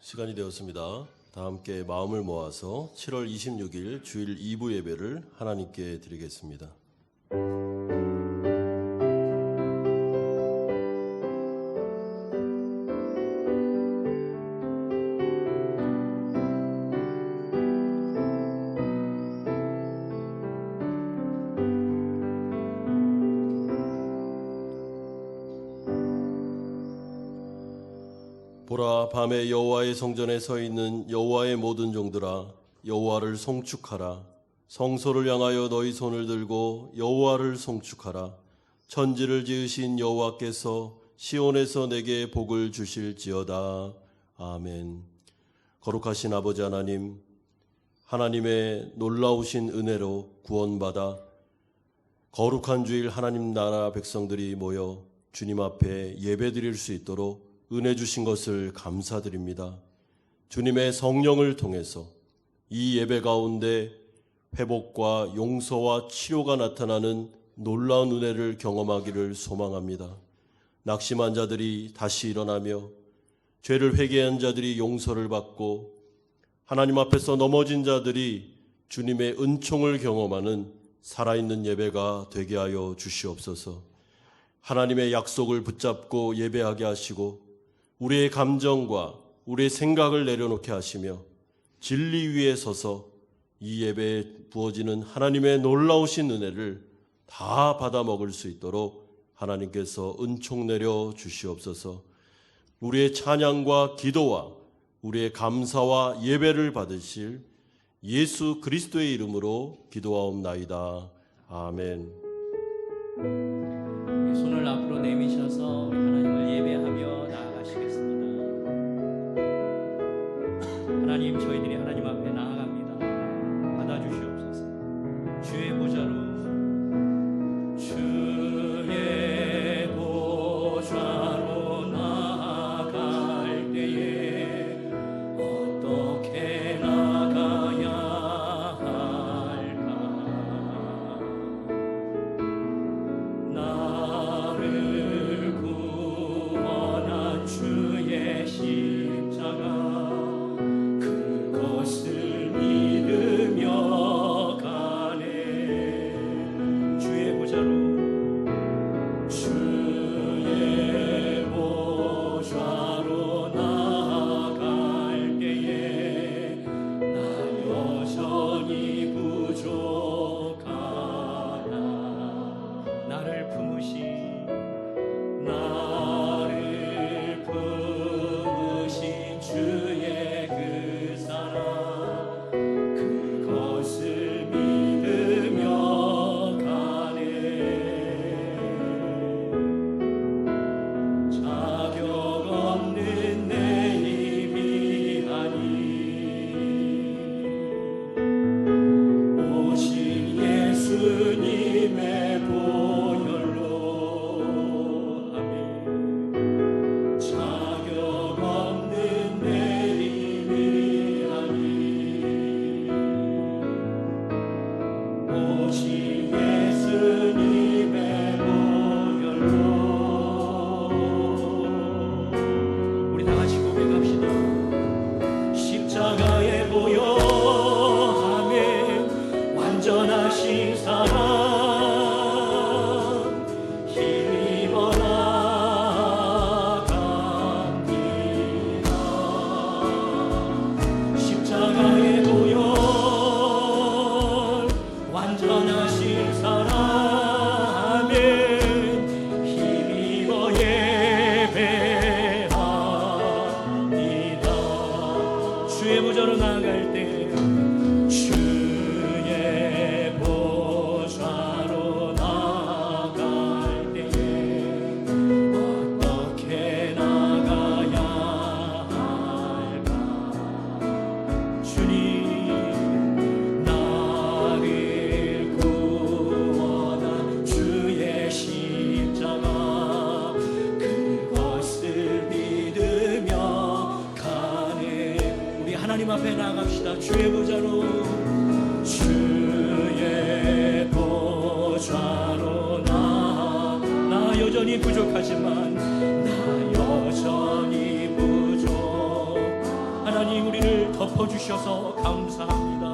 시간이 되었습니다. 다 함께 마음을 모아서 7월 26일 주일 2부 예배를 하나님께 드리겠습니다. 보라, 밤에 여호와의 성전에 서 있는 여호와의 모든 종들아, 여호와를 송축하라. 성소를 향하여 너희 손을 들고 여호와를 송축하라. 천지를 지으신 여호와께서 시온에서 내게 복을 주실지어다. 아멘. 거룩하신 아버지 하나님, 하나님의 놀라우신 은혜로 구원받아 거룩한 주일 하나님 나라 백성들이 모여 주님 앞에 예배드릴 수 있도록 은혜 주신 것을 감사드립니다. 주님의 성령을 통해서 이 예배 가운데 회복과 용서와 치료가 나타나는 놀라운 은혜를 경험하기를 소망합니다. 낙심한 자들이 다시 일어나며 죄를 회개한 자들이 용서를 받고 하나님 앞에서 넘어진 자들이 주님의 은총을 경험하는 살아있는 예배가 되게 하여 주시옵소서. 하나님의 약속을 붙잡고 예배하게 하시고 우리의 감정과 우리의 생각을 내려놓게 하시며 진리 위에 서서 이 예배에 부어지는 하나님의 놀라우신 은혜를 다 받아 먹을 수 있도록 하나님께서 은총 내려 주시옵소서. 우리의 찬양과 기도와 우리의 감사와 예배를 받으실 예수 그리스도의 이름으로 기도하옵나이다. 아멘. 손을 앞으로 내미셔서 우리 하나님을 예배하며 나아가시겠습니다. 하나님, 저희들이 하나님 앞에 나아갑니다. 받아주시옵소서. 주의 보좌로 나아갈 때에 어떻게 나가야 할까? 나를 구원한 주의 십자가, 그것을 믿으며 가네. 주의 보좌로 나아갈 때에 나 여전히 부족하나. 나를 품으신 주의 그 사랑, 그것을 믿으며 가네. 자격 없는 내 힘이 아니 오직 예수님의 보혈로. 아멘. 자격 없는 내 힘이 아니 오직 예수님의 보혈로. 우리 다 같이 고백합시다. 십자가의 보혈함에 완전하신 사랑, 힘입어 나갑니다. 십자가의 보혈 완전하신 사랑에 힘입어 예배합니다. 주의 보좌로 나아갈 때, 주의 보좌로 나아갈 때에 어떻게 나가야 할까? 주님, 나를 구원한 주의 십자가, 그것을 믿으며 가네. 우리 하나님 앞에 나갑시다. 주의 보좌로, 주의 보좌로 나 여전히 부족하지만, 나 여전히 부족 덮어주셔서 감사합니다.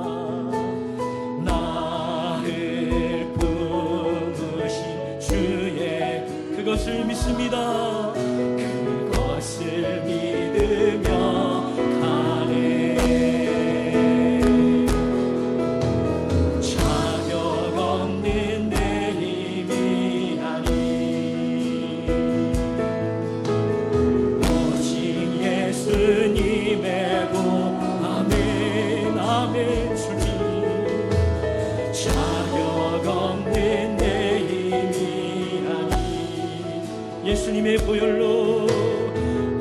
나를 품으신 주의 그것을 믿습니다. 그것을 믿으며 가네. 자격 없는 내 힘이 아니 오직 예수님의 보 아멘 아멘 주님. 자격 없는 내 힘이 아니 예수님의 보혈로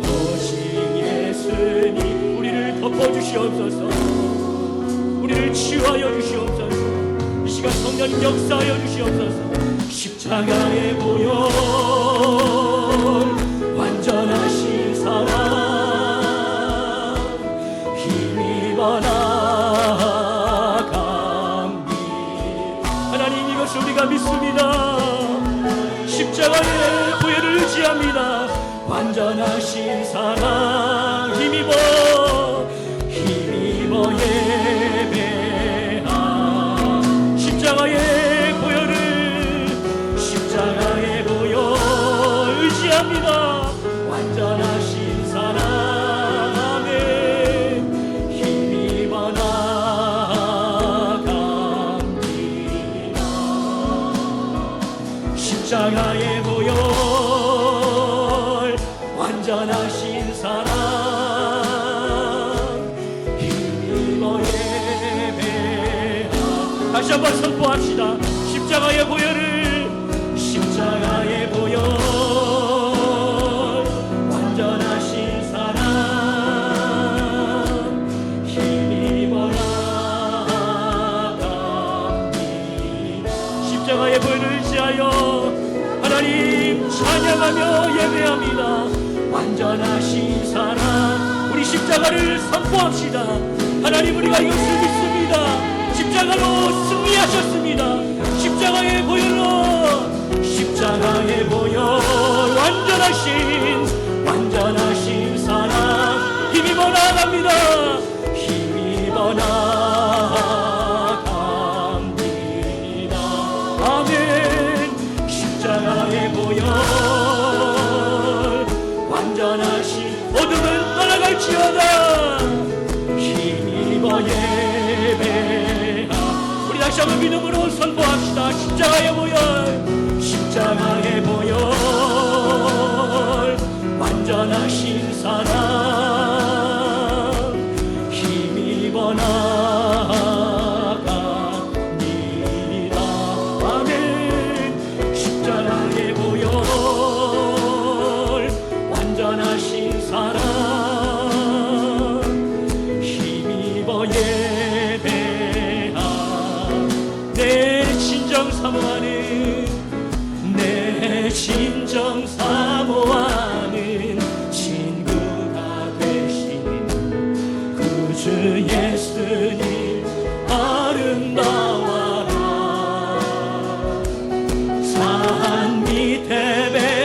오직 예수님 우리를 덮어주시옵소서. 우리를 치유하여 주시옵소서. 이 시간 성령님 역사하여 주시옵소서. 십자가의 보혈 완전하신 사랑 힘입어 나아갑니다. 하나님 이것을 우리가 믿습니다. 십자가의 보혈을 의지합니다. 완전하신 사랑 힘입어 예배하 십자가의 보혈 의지합니다. 완전하신 사랑 아멘 힘입어 나아갑니다. 십자가의 보혈 완전하신 사랑 힘입어 예배하 다시 한번 선포합시다. 십자가의 보혈 완전하신 사랑 힘입어 나아갑니다. 십자가의 보혈을 의지하여 하나님 찬양하며 예배합니다. 완전하신 사랑 우리 십자가를 선포합시다. 하나님 우리가 이것을 믿습니다. 십자가로 승리하셨습니다. 십자가의 보혈로 십자가의 보혈 완전하신 사랑 힘입어 나아갑니다. 힘입어 나아갑니다. 아멘. 십자가의 보혈 완전하신 어둠은 떠나갈지어다. 힘입어 예배하 우리 다시 한번 믿음으로 선포합시다. 십자가의 보혈 완전하신 사랑 힘입어 나아갑니다. 아멘. 십자가의 보혈 완전하신 사랑 힘입어 예배하 내 진정 사모하는 친구가 되신 구주 예수님 아름다워라. 산 밑에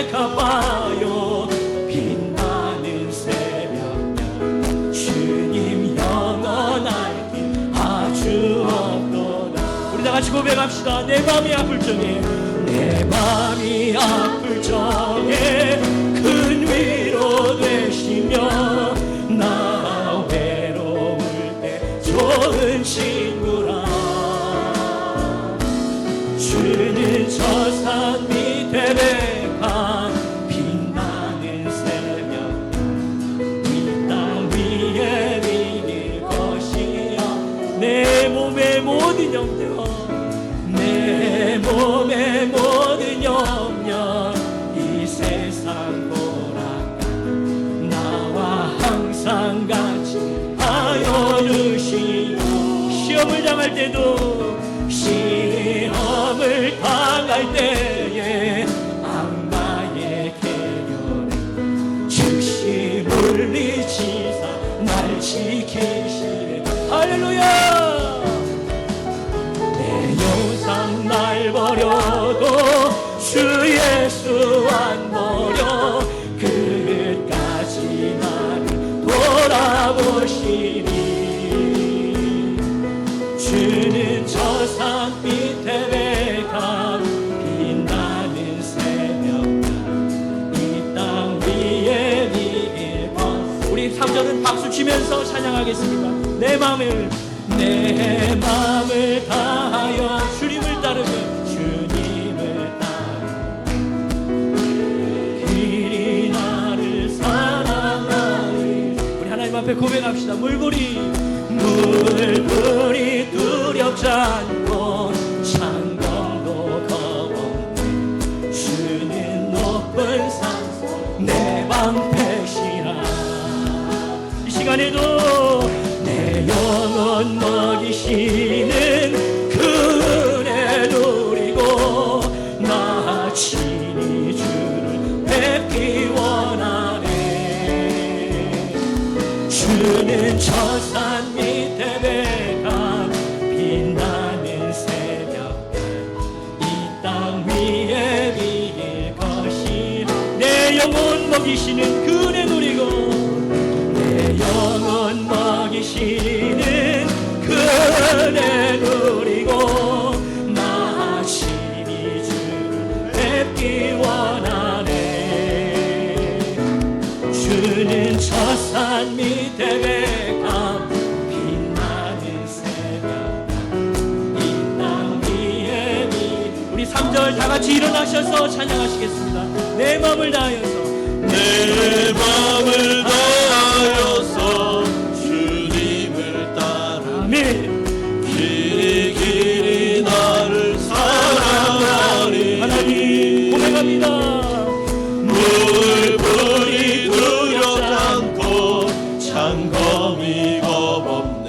백합화요 빛나는 새벽별 주님 영원할 길 아주 없도다. 우리 다같이 고백합시다. 내 맘이 아플 적에 내 맘이 아플 적에 큰 위로 되시며 나 외로울 때 좋은 친구라. 주는 저 산 밑에 백한 빛나는 새벽 이 땅 위에 비길 것이여. 내 몸의 모든 영역 내 몸의 모든 염려 이 세상 보라가 나와 항상 같이 하여 주시고 시험을 당할 때도 시험을 당할 때에 악마의 계략 즉시 물리치사 날 지키시네. 할렐루야. 영상 날 버려도 주 예수 안 버려 끝까지 나를 돌아보시니 4절은 박수 치면서 찬양하겠습니다. 내 마음을 다하여 주님을 따르며 주님을 따르며 길이 나를 사랑하리. 우리 하나님 앞에 고백합시다. 물불이 두렵지 않고 창검도 겁없네 주는 높은 산 내 방패시라. 이 시간에도 내 영혼 먹이시는 그 은혜 누리고 나 친히 주를 뵙기 원하네. 주는 저 산 밑에 백합 빛나는 새벽별 이 땅 위에 비길 것이라. 내 영혼 먹이시는 그 은혜 누리고 내 영혼 먹이시는 그 은혜 누리고 나 친히 주를 뵙기 원하네. 주는 저 산 밑에 백합 빛나는 새벽 이 땅 위에 우리 3절 다 같이 일어나셔서 찬양하시겠습니다. 내 마음을 다하여서 내 마음을 다하여서 주님을 따르 아멘. 길이 나를 사랑하리. 하나님 고백합니다. 물불이 두렵지 않고 창검이 겁없네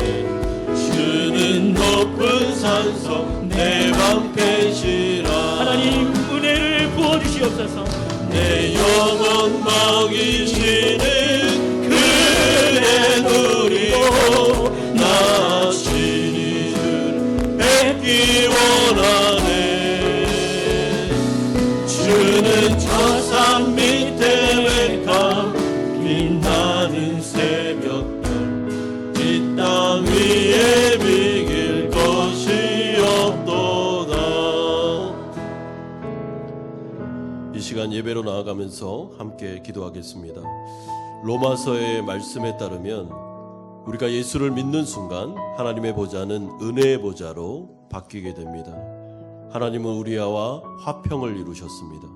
주는 높은 산성 내 방패시라. 하나님 은혜를 부어주시옵소서. 내 영혼 먹이시는 그 은혜 누리고 나 친히 주를 뵙기 원하네. 주는 저 산 밑에 백합 빛나는 새벽별 이 땅 위에 비길 것이 없도다. 이 시간 예배로 나아가면서 함께 기도하겠습니다. 로마서의 말씀에 따르면 우리가 예수를 믿는 순간 하나님의 보좌는 은혜의 보좌로 바뀌게 됩니다. 하나님은 우리와 화평을 이루셨습니다.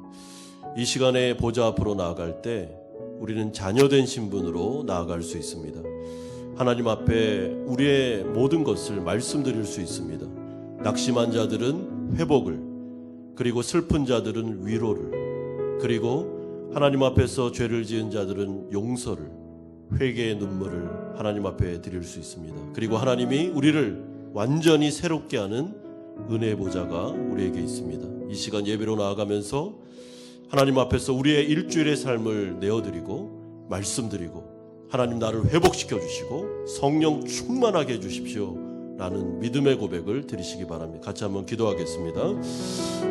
이 시간에 보좌 앞으로 나아갈 때 우리는 자녀된 신분으로 나아갈 수 있습니다. 하나님 앞에 우리의 모든 것을 말씀드릴 수 있습니다. 낙심한 자들은 회복을, 그리고 슬픈 자들은 위로를, 그리고 하나님 앞에서 죄를 지은 자들은 용서를, 회개의 눈물을 하나님 앞에 드릴 수 있습니다. 그리고 하나님이 우리를 완전히 새롭게 하는 은혜의 보좌가 우리에게 있습니다. 이 시간 예배로 나아가면서 하나님 앞에서 우리의 일주일의 삶을 내어드리고 말씀드리고 하나님 나를 회복시켜 주시고 성령 충만하게 해주십시오 라는 믿음의 고백을 드리시기 바랍니다. 같이 한번 기도하겠습니다.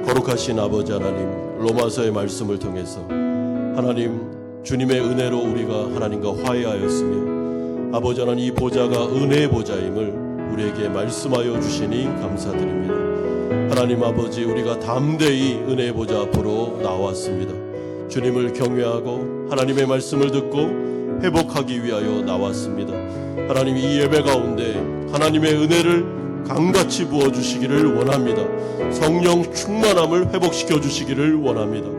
거룩하신 아버지 하나님, 로마서의 말씀을 통해서 하나님 주님의 은혜로 우리가 하나님과 화해하였으며 아버지 하나님 이 보좌가 은혜의 보좌임을 우리에게 말씀하여 주시니 감사드립니다. 하나님 아버지, 우리가 담대히 은혜의 보좌 앞으로 나왔습니다. 주님을 경외하고 하나님의 말씀을 듣고 회복하기 위하여 나왔습니다. 하나님 이 예배 가운데 하나님의 은혜를 강같이 부어주시기를 원합니다. 성령 충만함을 회복시켜 주시기를 원합니다.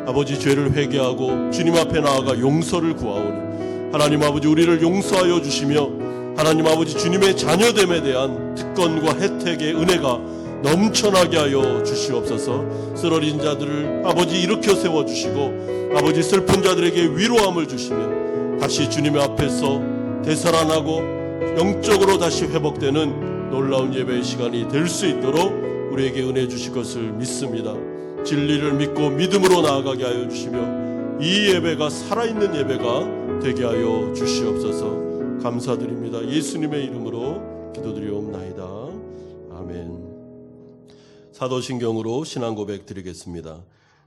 아버지, 죄를 회개하고 주님 앞에 나아가 용서를 구하오니 하나님 아버지 우리를 용서하여 주시며 하나님 아버지 주님의 자녀됨에 대한 특권과 혜택의 은혜가 넘쳐나게 하여 주시옵소서. 쓰러진 자들을 아버지 일으켜 세워주시고 아버지 슬픈 자들에게 위로함을 주시며 다시 주님의 앞에서 되살아나고 영적으로 다시 회복되는 놀라운 예배의 시간이 될 수 있도록 우리에게 은혜 주실 것을 믿습니다. 진리를 믿고 믿음으로 나아가게 하여 주시며 이 예배가 살아있는 예배가 되게 하여 주시옵소서. 감사드립니다. 예수님의 이름으로 기도드리옵나이다. 아멘. 사도신경으로 신앙고백 드리겠습니다.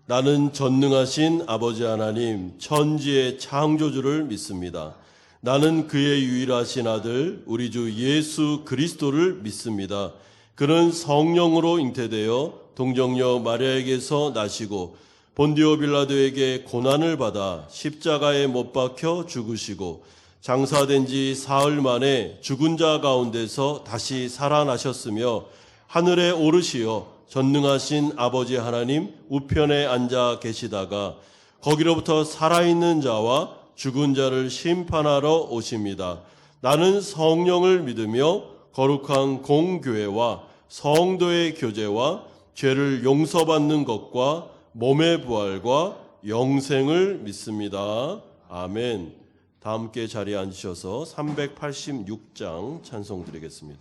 나는 전능하신 아버지 하나님 천지의 창조주를 믿습니다. 나는 그의 유일하신 아들 우리 주 예수 그리스도를 믿습니다. 그는 성령으로 잉태되어 동정녀 마리아에게서 나시고 본디오 빌라도에게 고난을 받아 십자가에 못 박혀 죽으시고 장사된 지 사흘 만에 죽은 자 가운데서 다시 살아나셨으며 하늘에 오르시어 전능하신 아버지 하나님 우편에 앉아 계시다가 거기로부터 살아있는 자와 죽은 자를 심판하러 오십니다. 나는 성령을 믿으며 거룩한 공교회와 성도의 교제와 죄를 용서받는 것과 몸의 부활과 영생을 믿습니다. 아멘. 다 함께 자리에 앉으셔서 386장 찬송 드리겠습니다.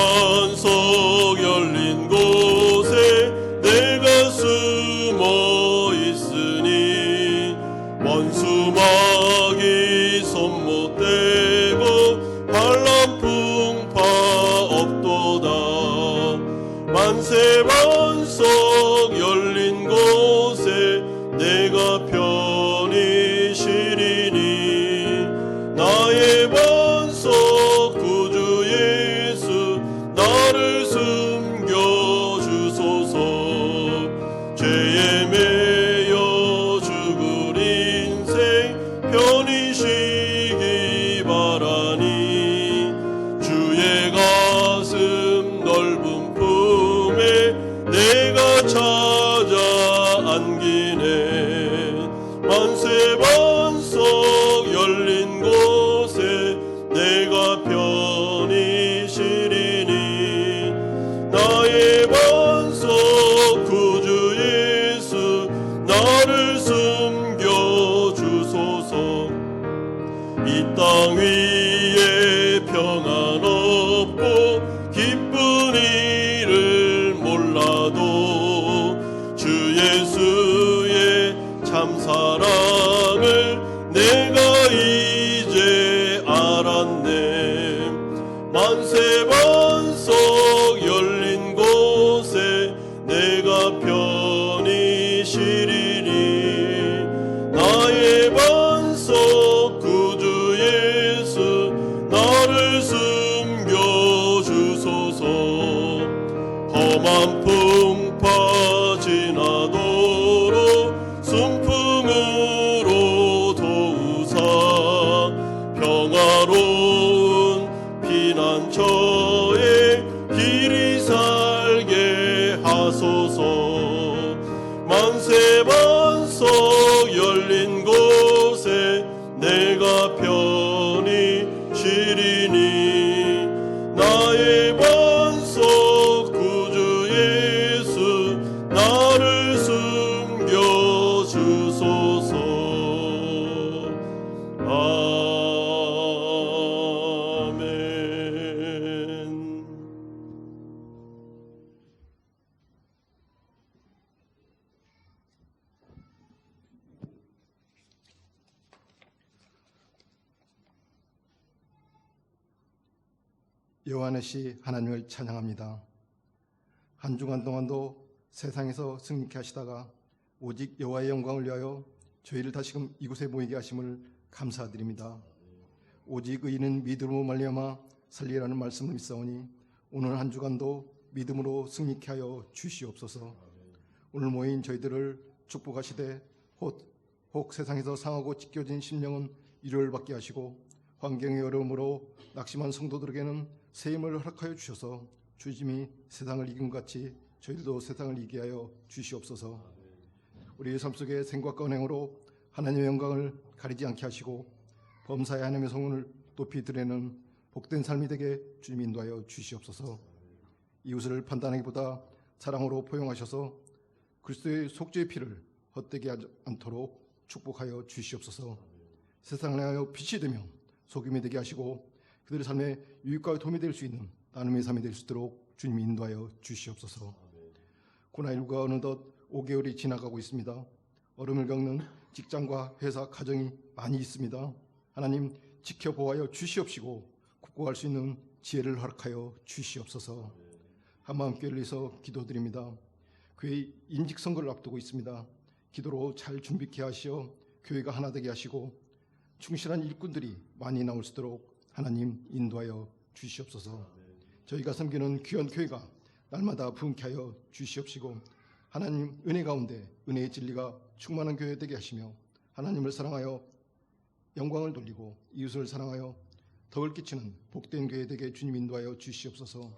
만세반석 열린 곳에 내가 숨어 있으니 원수마귀 손 못 대고 반란 풍파 없도다. 만세반석 열린 곳에 내가 편히 쉬리니 나의 반석 구주 예수 나를 숨겨주소서. 죄에 매여 죽을 인생 편히 쉬기 바라니 주의 가슴 넓은 품에 내가 찾아 안기네. 만세반석 열린 곳에 내가 편히 쉬리니 나의 반석 구주 예수 나를 숨겨주소서. 이 땅 위에 평안 없고 기쁜 일을 몰라도 주 예수의 참사랑을 내가 이제 알았네. 만세반석 열린 곳에 내가 편히 쉬리니 나의 반석 구주 예수 나를 숨겨주소서. 험한 풍파 지나도록 순풍으로 도우사 평화로운 피난처에 길이 살게 하소서. 만세반석 열린 곳에 내가 편히 쉬리니 나의 반석 구주 예수 나를 숨겨주소서. 아멘. 여호와의 시 하나님을 찬양합니다. 한 주간 동안도 세상에서 승리케 하시다가 오직 여호와의 영광을 위하여 저희를 다시금 이곳에 모이게 하심을 감사드립니다. 오직 의인은 믿음으로 말미암아 살리라는 말씀을 믿사오니 오늘 한 주간도 믿음으로 승리케 하여 주시옵소서. 오늘 모인 저희들을 축복하시되 혹 세상에서 상하고 찢겨진 심령은 위로를 받게 하시고 환경의 어려움으로 낙심한 성도들에게는 새 힘을 허락하여 주셔서 주님이 세상을 이긴 것 같이 저희들도 세상을 이기게 하여 주시옵소서. 우리의 삶 속에 생각과 언행으로 하나님의 영광을 가리지 않게 하시고 범사에 하나님의 성문을 높이 드리는 복된 삶이 되게 주님 인도하여 주시옵소서. 이웃을 판단하기보다 사랑으로 포용하셔서 그리스도의 속죄의 피를 헛되게 하지 않도록 축복하여 주시옵소서. 세상을 향하여 빛이 되며 소금이 되게 하시고 그들의 삶에 유익과 도움이 될 수 있는 나눔의 삶이 될 수 있도록 주님이 인도하여 주시옵소서. 코로나19가 어느덧 5개월이 지나가고 있습니다. 어려움을 겪는 직장과 회사, 가정이 많이 있습니다. 하나님 지켜보아여 주시옵시고 극복할 수 있는 지혜를 허락하여 주시옵소서. 한마음교회를 위해서 기도드립니다. 교회 인직선거를 앞두고 있습니다. 기도로 잘 준비케 하시어 교회가 하나 되게 하시고 충실한 일꾼들이 많이 나올 수 있도록 하나님 인도하여 주시옵소서. 저희가 섬기는 귀한 교회가 날마다 부흥케 하여 주시옵시고 하나님 은혜 가운데 은혜의 진리가 충만한 교회 되게 하시며 하나님을 사랑하여 영광을 돌리고 이웃을 사랑하여 덕을 끼치는 복된 교회 되게 주님 인도하여 주시옵소서.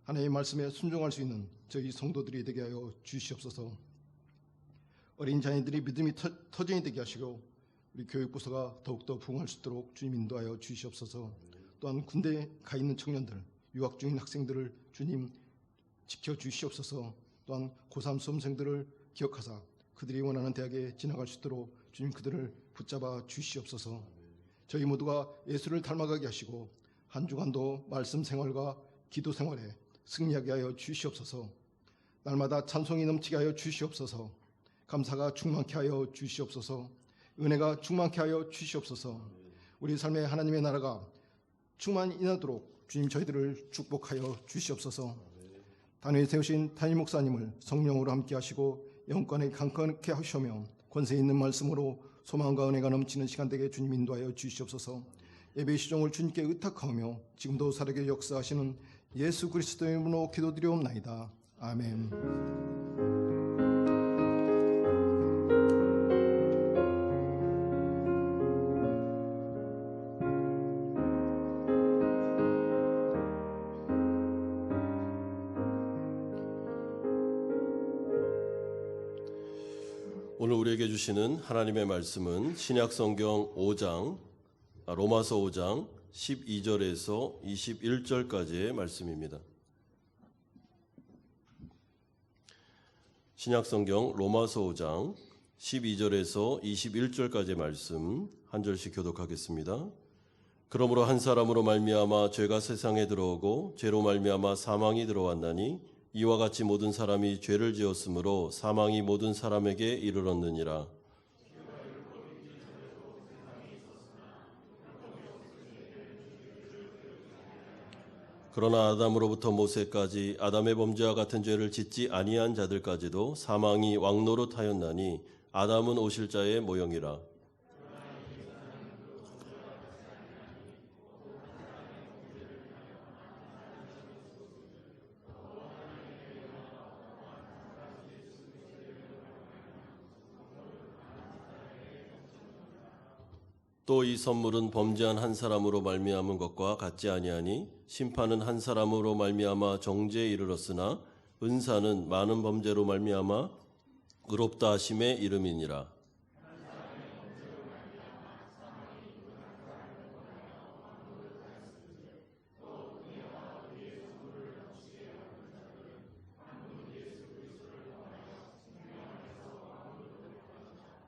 하나님의 말씀에 순종할 수 있는 저희 성도들이 되게 하여 주시옵소서. 어린 자녀들이 믿음이 터전이 되게 하시고 우리 교육부서가 더욱더 부흥할 수 있도록 주님 인도하여 주시옵소서. 또한 군대에 가 있는 청년들, 유학 중인 학생들을 주님 지켜주시옵소서. 또한 고3 수험생들을 기억하사 그들이 원하는 대학에 진학할 수 있도록 주님 그들을 붙잡아 주시옵소서. 저희 모두가 예수를 닮아가게 하시고 한 주간도 말씀 생활과 기도 생활에 승리하게 하여 주시옵소서. 날마다 찬송이 넘치게 하여 주시옵소서. 감사가 충만케 하여 주시옵소서. 은혜가 충만케 하여 주시옵소서. 우리 삶의 하나님의 나라가 충만히 임하도록 주님 저희들을 축복하여 주시옵소서. 단위에 세우신 담임 목사님을 성령으로 함께 하시고 영권에 강건케 하시며 권세 있는 말씀으로 소망과 은혜가 넘치는 시간 되게 주님 인도하여 주시옵소서. 예배 시종을 주님께 의탁하며 지금도 살아계 역사하시는 예수 그리스도의 이름으로 기도드리옵나이다. 아멘. 오늘 우리에게 주시는 하나님의 말씀은 신약성경 5장, 로마서 5장 12절에서 21절까지의 말씀입니다. 신약성경 로마서 5장 12절에서 21절까지의 말씀 한 절씩 교독하겠습니다. 그러므로 한 사람으로 말미암아 죄가 세상에 들어오고 죄로 말미암아 사망이 들어왔나니 이와 같이 모든 사람이 죄를 지었으므로 사망이 모든 사람에게 이르렀느니라. 그러나 아담으로부터 모세까지 아담의 범죄와 같은 죄를 짓지 아니한 자들까지도 사망이 왕노릇하였나니 아담은 오실 자의 모형이라. 또 이 선물은 범죄한 한 사람으로 말미암은 것과 같지 아니하니 심판은 한 사람으로 말미암아 정죄에 이르렀으나 은사는 많은 범죄로 말미암아 의롭다 하심의 이름이니라.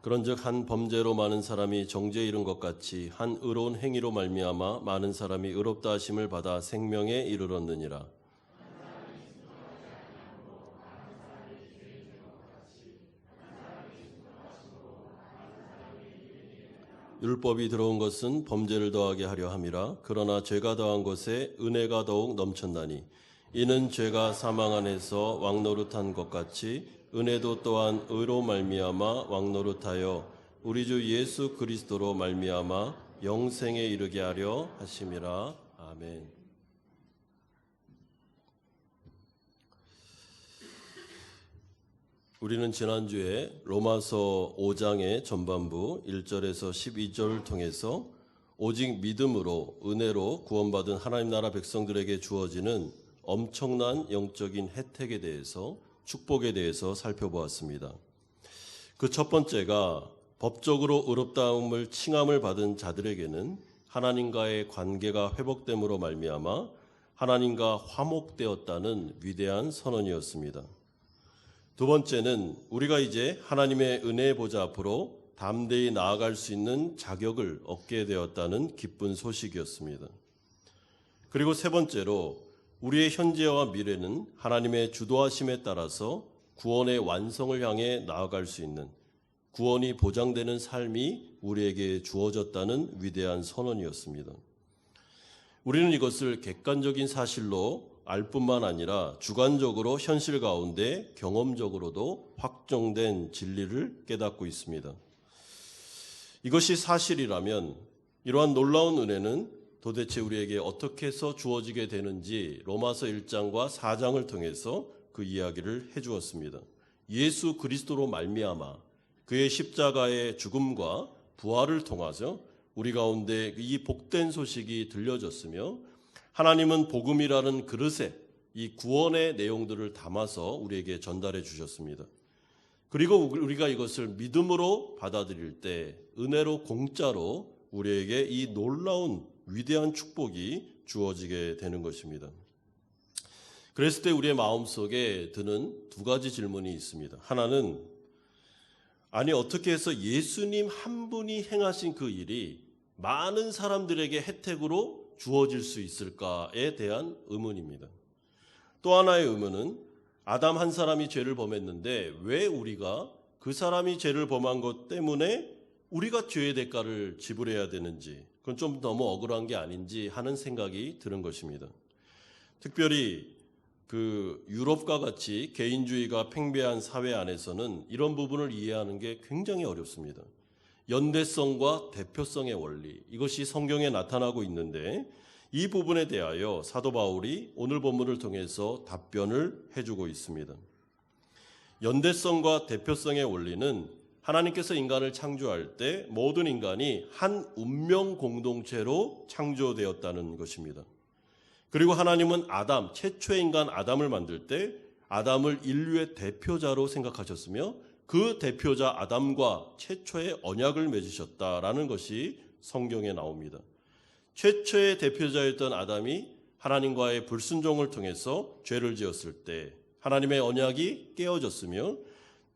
그런즉 한 범죄로 많은 사람이 정죄에 이른 것 같이 한 의로운 행위로 말미암아 많은 사람이 의롭다 하심을 받아 생명에 이르렀느니라. 율법이 들어온 것은 범죄를 더하게 하려 함이라. 그러나 죄가 더한 것에 은혜가 더욱 넘쳤나니 이는 죄가 사망 안에서 왕노릇한 것 같이 은혜도 또한 의로 말미암아 왕노릇하여 우리 주 예수 그리스도로 말미암아 영생에 이르게 하려 하심이라. 아멘. 우리는 지난주에 로마서 5장의 전반부 1절에서 12절을 통해서 오직 믿음으로 은혜로 구원받은 하나님 나라 백성들에게 주어지는 엄청난 영적인 혜택에 대해서 축복에 대해서 살펴보았습니다. 그 첫 번째가 법적으로 의롭다움을 칭함을 받은 자들에게는 하나님과의 관계가 회복됨으로 말미암아 하나님과 화목되었다는 위대한 선언이었습니다. 두 번째는 우리가 이제 하나님의 은혜의 보좌 앞으로 담대히 나아갈 수 있는 자격을 얻게 되었다는 기쁜 소식이었습니다. 그리고 세 번째로 우리의 현재와 미래는 하나님의 주도하심에 따라서 구원의 완성을 향해 나아갈 수 있는 구원이 보장되는 삶이 우리에게 주어졌다는 위대한 선언이었습니다. 우리는 이것을 객관적인 사실로 알 뿐만 아니라 주관적으로 현실 가운데 경험적으로도 확정된 진리를 깨닫고 있습니다. 이것이 사실이라면 이러한 놀라운 은혜는 도대체 우리에게 어떻게 해서 주어지게 되는지 로마서 1장과 4장을 통해서 그 이야기를 해주었습니다. 예수 그리스도로 말미암아 그의 십자가의 죽음과 부활을 통하여 우리 가운데 이 복된 소식이 들려졌으며 하나님은 복음이라는 그릇에 이 구원의 내용들을 담아서 우리에게 전달해 주셨습니다. 그리고 우리가 이것을 믿음으로 받아들일 때 은혜로 공짜로 우리에게 이 놀라운 위대한 축복이 주어지게 되는 것입니다. 그랬을 때 우리의 마음속에 드는 두 가지 질문이 있습니다. 하나는 아니 어떻게 해서 예수님 한 분이 행하신 그 일이 많은 사람들에게 혜택으로 주어질 수 있을까에 대한 의문입니다. 또 하나의 의문은 아담 한 사람이 죄를 범했는데 왜 우리가 그 사람이 죄를 범한 것 때문에 우리가 죄의 대가를 지불해야 되는지, 그건 좀 너무 억울한 게 아닌지 하는 생각이 드는 것입니다. 특별히 그 유럽과 같이 개인주의가 팽배한 사회 안에서는 이런 부분을 이해하는 게 굉장히 어렵습니다. 연대성과 대표성의 원리, 이것이 성경에 나타나고 있는데 이 부분에 대하여 사도 바울이 오늘 본문을 통해서 답변을 해주고 있습니다. 연대성과 대표성의 원리는 하나님께서 인간을 창조할 때 모든 인간이 한 운명 공동체로 창조되었다는 것입니다. 그리고 하나님은 아담, 최초의 인간 아담을 만들 때 아담을 인류의 대표자로 생각하셨으며 그 대표자 아담과 최초의 언약을 맺으셨다라는 것이 성경에 나옵니다. 최초의 대표자였던 아담이 하나님과의 불순종을 통해서 죄를 지었을 때 하나님의 언약이 깨어졌으며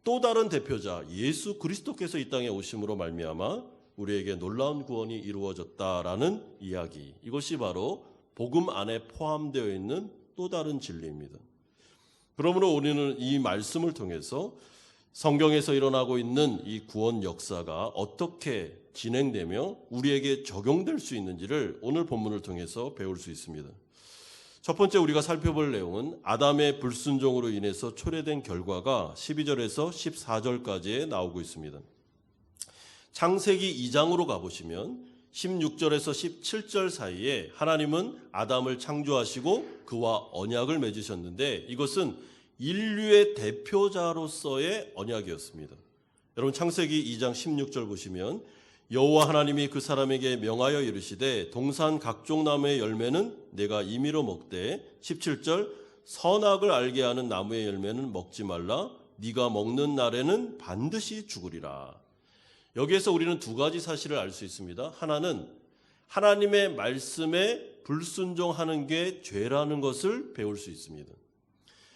또 다른 대표자 예수 그리스도께서 이 땅에 오심으로 말미암아 우리에게 놀라운 구원이 이루어졌다라는 이야기, 이것이 바로 복음 안에 포함되어 있는 또 다른 진리입니다. 그러므로 우리는 이 말씀을 통해서 성경에서 일어나고 있는 이 구원 역사가 어떻게 진행되며 우리에게 적용될 수 있는지를 오늘 본문을 통해서 배울 수 있습니다. 첫 번째 우리가 살펴볼 내용은 아담의 불순종으로 인해서 초래된 결과가 12절에서 14절까지에 나오고 있습니다. 창세기 2장으로 가보시면 16절에서 17절 사이에 하나님은 아담을 창조하시고 그와 언약을 맺으셨는데 이것은 인류의 대표자로서의 언약이었습니다. 여러분 창세기 2장 16절 보시면 여호와 하나님이 그 사람에게 명하여 이르시되 동산 각종 나무의 열매는 내가 임의로 먹되 17절 선악을 알게 하는 나무의 열매는 먹지 말라 네가 먹는 날에는 반드시 죽으리라. 여기에서 우리는 두 가지 사실을 알 수 있습니다. 하나는 하나님의 말씀에 불순종하는 게 죄라는 것을 배울 수 있습니다.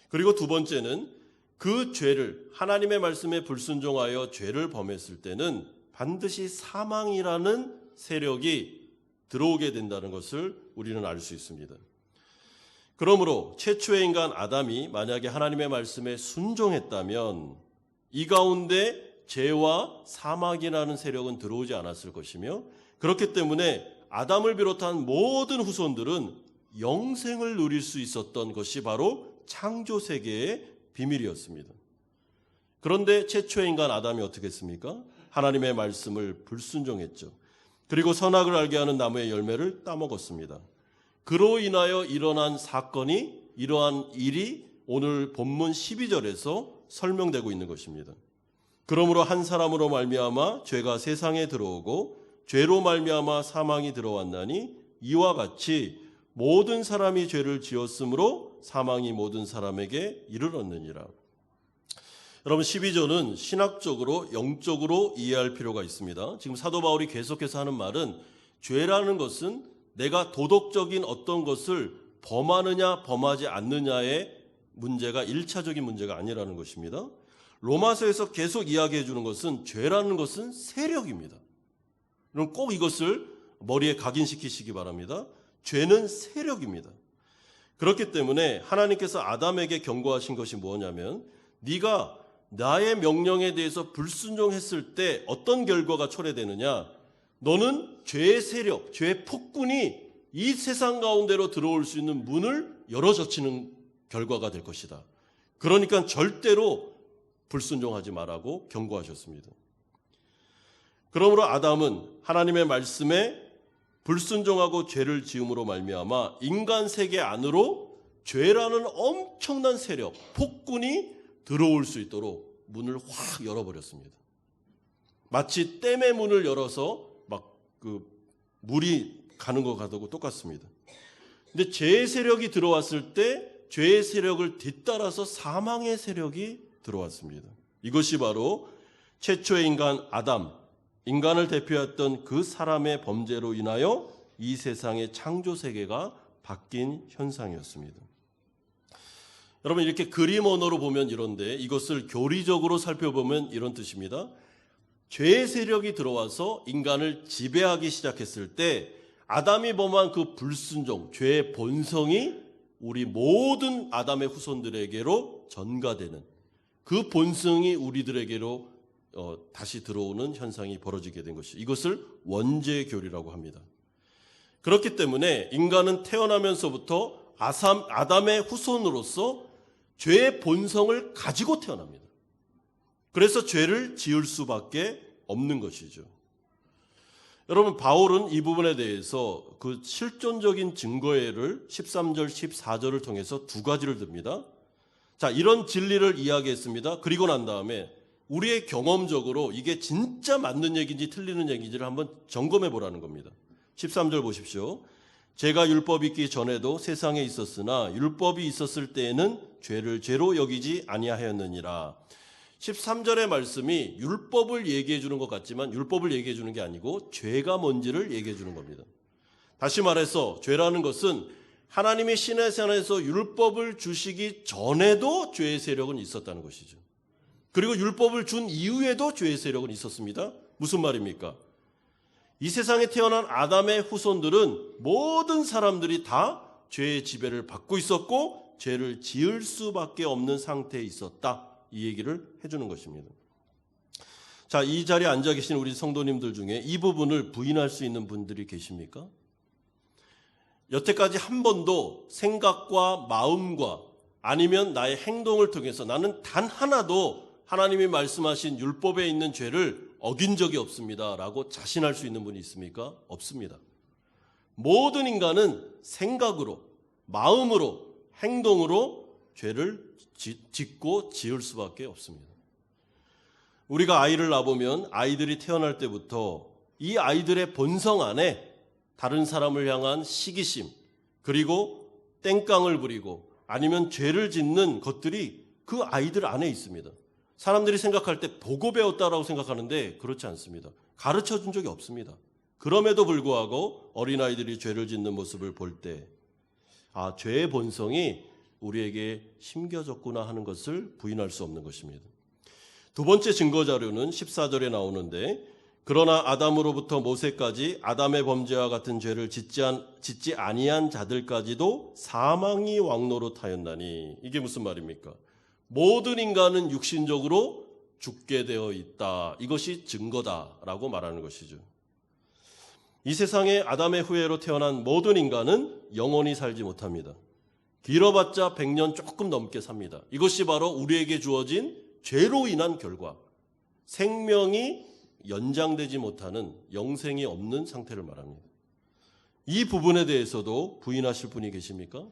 그리고 두 번째는 그 죄를 하나님의 말씀에 불순종하여 죄를 범했을 때는 반드시 사망이라는 세력이 들어오게 된다는 것을 우리는 알 수 있습니다. 그러므로 최초의 인간 아담이 만약에 하나님의 말씀에 순종했다면 이 가운데 죄와 사망이라는 세력은 들어오지 않았을 것이며 그렇기 때문에 아담을 비롯한 모든 후손들은 영생을 누릴 수 있었던 것이 바로 창조 세계의 비밀이었습니다. 그런데 최초의 인간 아담이 어떻게 했습니까? 하나님의 말씀을 불순종했죠. 그리고 선악을 알게 하는 나무의 열매를 따먹었습니다. 그로 인하여 일어난 사건이 이러한 일이 오늘 본문 12절에서 설명되고 있는 것입니다. 그러므로 한 사람으로 말미암아 죄가 세상에 들어오고 죄로 말미암아 사망이 들어왔나니 이와 같이 모든 사람이 죄를 지었으므로 사망이 모든 사람에게 이르렀느니라. 여러분 12절은 신학적으로 영적으로 이해할 필요가 있습니다. 지금 사도 바울이 계속해서 하는 말은 죄라는 것은 내가 도덕적인 어떤 것을 범하느냐 범하지 않느냐의 문제가 1차적인 문제가 아니라는 것입니다. 로마서에서 계속 이야기해 주는 것은 죄라는 것은 세력입니다. 그럼 꼭 이것을 머리에 각인시키시기 바랍니다. 죄는 세력입니다. 그렇기 때문에 하나님께서 아담에게 경고하신 것이 뭐냐면 네가 나의 명령에 대해서 불순종했을 때 어떤 결과가 초래되느냐, 너는 죄의 세력, 죄의 폭군이 이 세상 가운데로 들어올 수 있는 문을 열어젖히는 결과가 될 것이다. 그러니까 절대로 불순종하지 말라고 경고하셨습니다. 그러므로 아담은 하나님의 말씀에 불순종하고 죄를 지음으로 말미암아 인간 세계 안으로 죄라는 엄청난 세력, 폭군이 들어올 수 있도록 문을 확 열어버렸습니다. 마치 댐의 문을 열어서 막 물이 가는 것 같고 똑같습니다. 근데 죄의 세력이 들어왔을 때 죄의 세력을 뒤따라서 사망의 세력이 들어왔습니다. 이것이 바로 최초의 인간 아담, 인간을 대표했던 그 사람의 범죄로 인하여 이 세상의 창조 세계가 바뀐 현상이었습니다. 여러분, 이렇게 그림 언어로 보면 이런데 이것을 교리적으로 살펴보면 이런 뜻입니다. 죄의 세력이 들어와서 인간을 지배하기 시작했을 때 아담이 범한 그 불순종, 죄의 본성이 우리 모든 아담의 후손들에게로 전가되는, 그 본성이 우리들에게로 다시 들어오는 현상이 벌어지게 된 것이죠. 이것을 원죄교리라고 합니다. 그렇기 때문에 인간은 태어나면서부터 아담의 후손으로서 죄의 본성을 가지고 태어납니다. 그래서 죄를 지을 수밖에 없는 것이죠. 여러분, 바울은 이 부분에 대해서 그 실존적인 증거를 13절, 14절을 통해서 두 가지를 듭니다. 자, 이런 진리를 이야기했습니다. 그리고 난 다음에 우리의 경험적으로 이게 진짜 맞는 얘기인지 틀리는 얘기인지를 한번 점검해 보라는 겁니다. 13절 보십시오. 제가 율법이 있기 전에도 세상에 있었으나 율법이 있었을 때에는 죄를 죄로 여기지 아니하였느니라. 13절의 말씀이 율법을 얘기해 주는 것 같지만 율법을 얘기해 주는 게 아니고 죄가 뭔지를 얘기해 주는 겁니다. 다시 말해서 죄라는 것은 하나님이 시내 산에서 율법을 주시기 전에도 죄의 세력은 있었다는 것이죠. 그리고 율법을 준 이후에도 죄의 세력은 있었습니다. 무슨 말입니까? 이 세상에 태어난 아담의 후손들은 모든 사람들이 다 죄의 지배를 받고 있었고 죄를 지을 수밖에 없는 상태에 있었다. 이 얘기를 해주는 것입니다. 자, 이 자리에 앉아 계신 우리 성도님들 중에 이 부분을 부인할 수 있는 분들이 계십니까? 여태까지 한 번도 생각과 마음과 아니면 나의 행동을 통해서 나는 단 하나도 하나님이 말씀하신 율법에 있는 죄를 어긴 적이 없습니다 라고 자신할 수 있는 분이 있습니까? 없습니다. 모든 인간은 생각으로, 마음으로, 행동으로 죄를 짓고 지을 수밖에 없습니다. 우리가 아이를 낳아보면 아이들이 태어날 때부터 이 아이들의 본성 안에 다른 사람을 향한 시기심, 그리고 땡깡을 부리고 아니면 죄를 짓는 것들이 그 아이들 안에 있습니다. 사람들이 생각할 때 보고 배웠다라고 생각하는데 그렇지 않습니다. 가르쳐 준 적이 없습니다. 그럼에도 불구하고 어린아이들이 죄를 짓는 모습을 볼 때 죄의 본성이 우리에게 심겨졌구나 하는 것을 부인할 수 없는 것입니다. 두 번째 증거 자료는 14절에 나오는데 그러나 아담으로부터 모세까지 아담의 범죄와 같은 죄를 짓지 아니한 자들까지도 사망이 왕노릇하였나니. 이게 무슨 말입니까? 모든 인간은 육신적으로 죽게 되어 있다. 이것이 증거다라고 말하는 것이죠. 이 세상에 아담의 후예로 태어난 모든 인간은 영원히 살지 못합니다. 길어봤자 100년 조금 넘게 삽니다. 이것이 바로 우리에게 주어진 죄로 인한 결과, 생명이 연장되지 못하는 영생이 없는 상태를 말합니다. 이 부분에 대해서도 부인하실 분이 계십니까?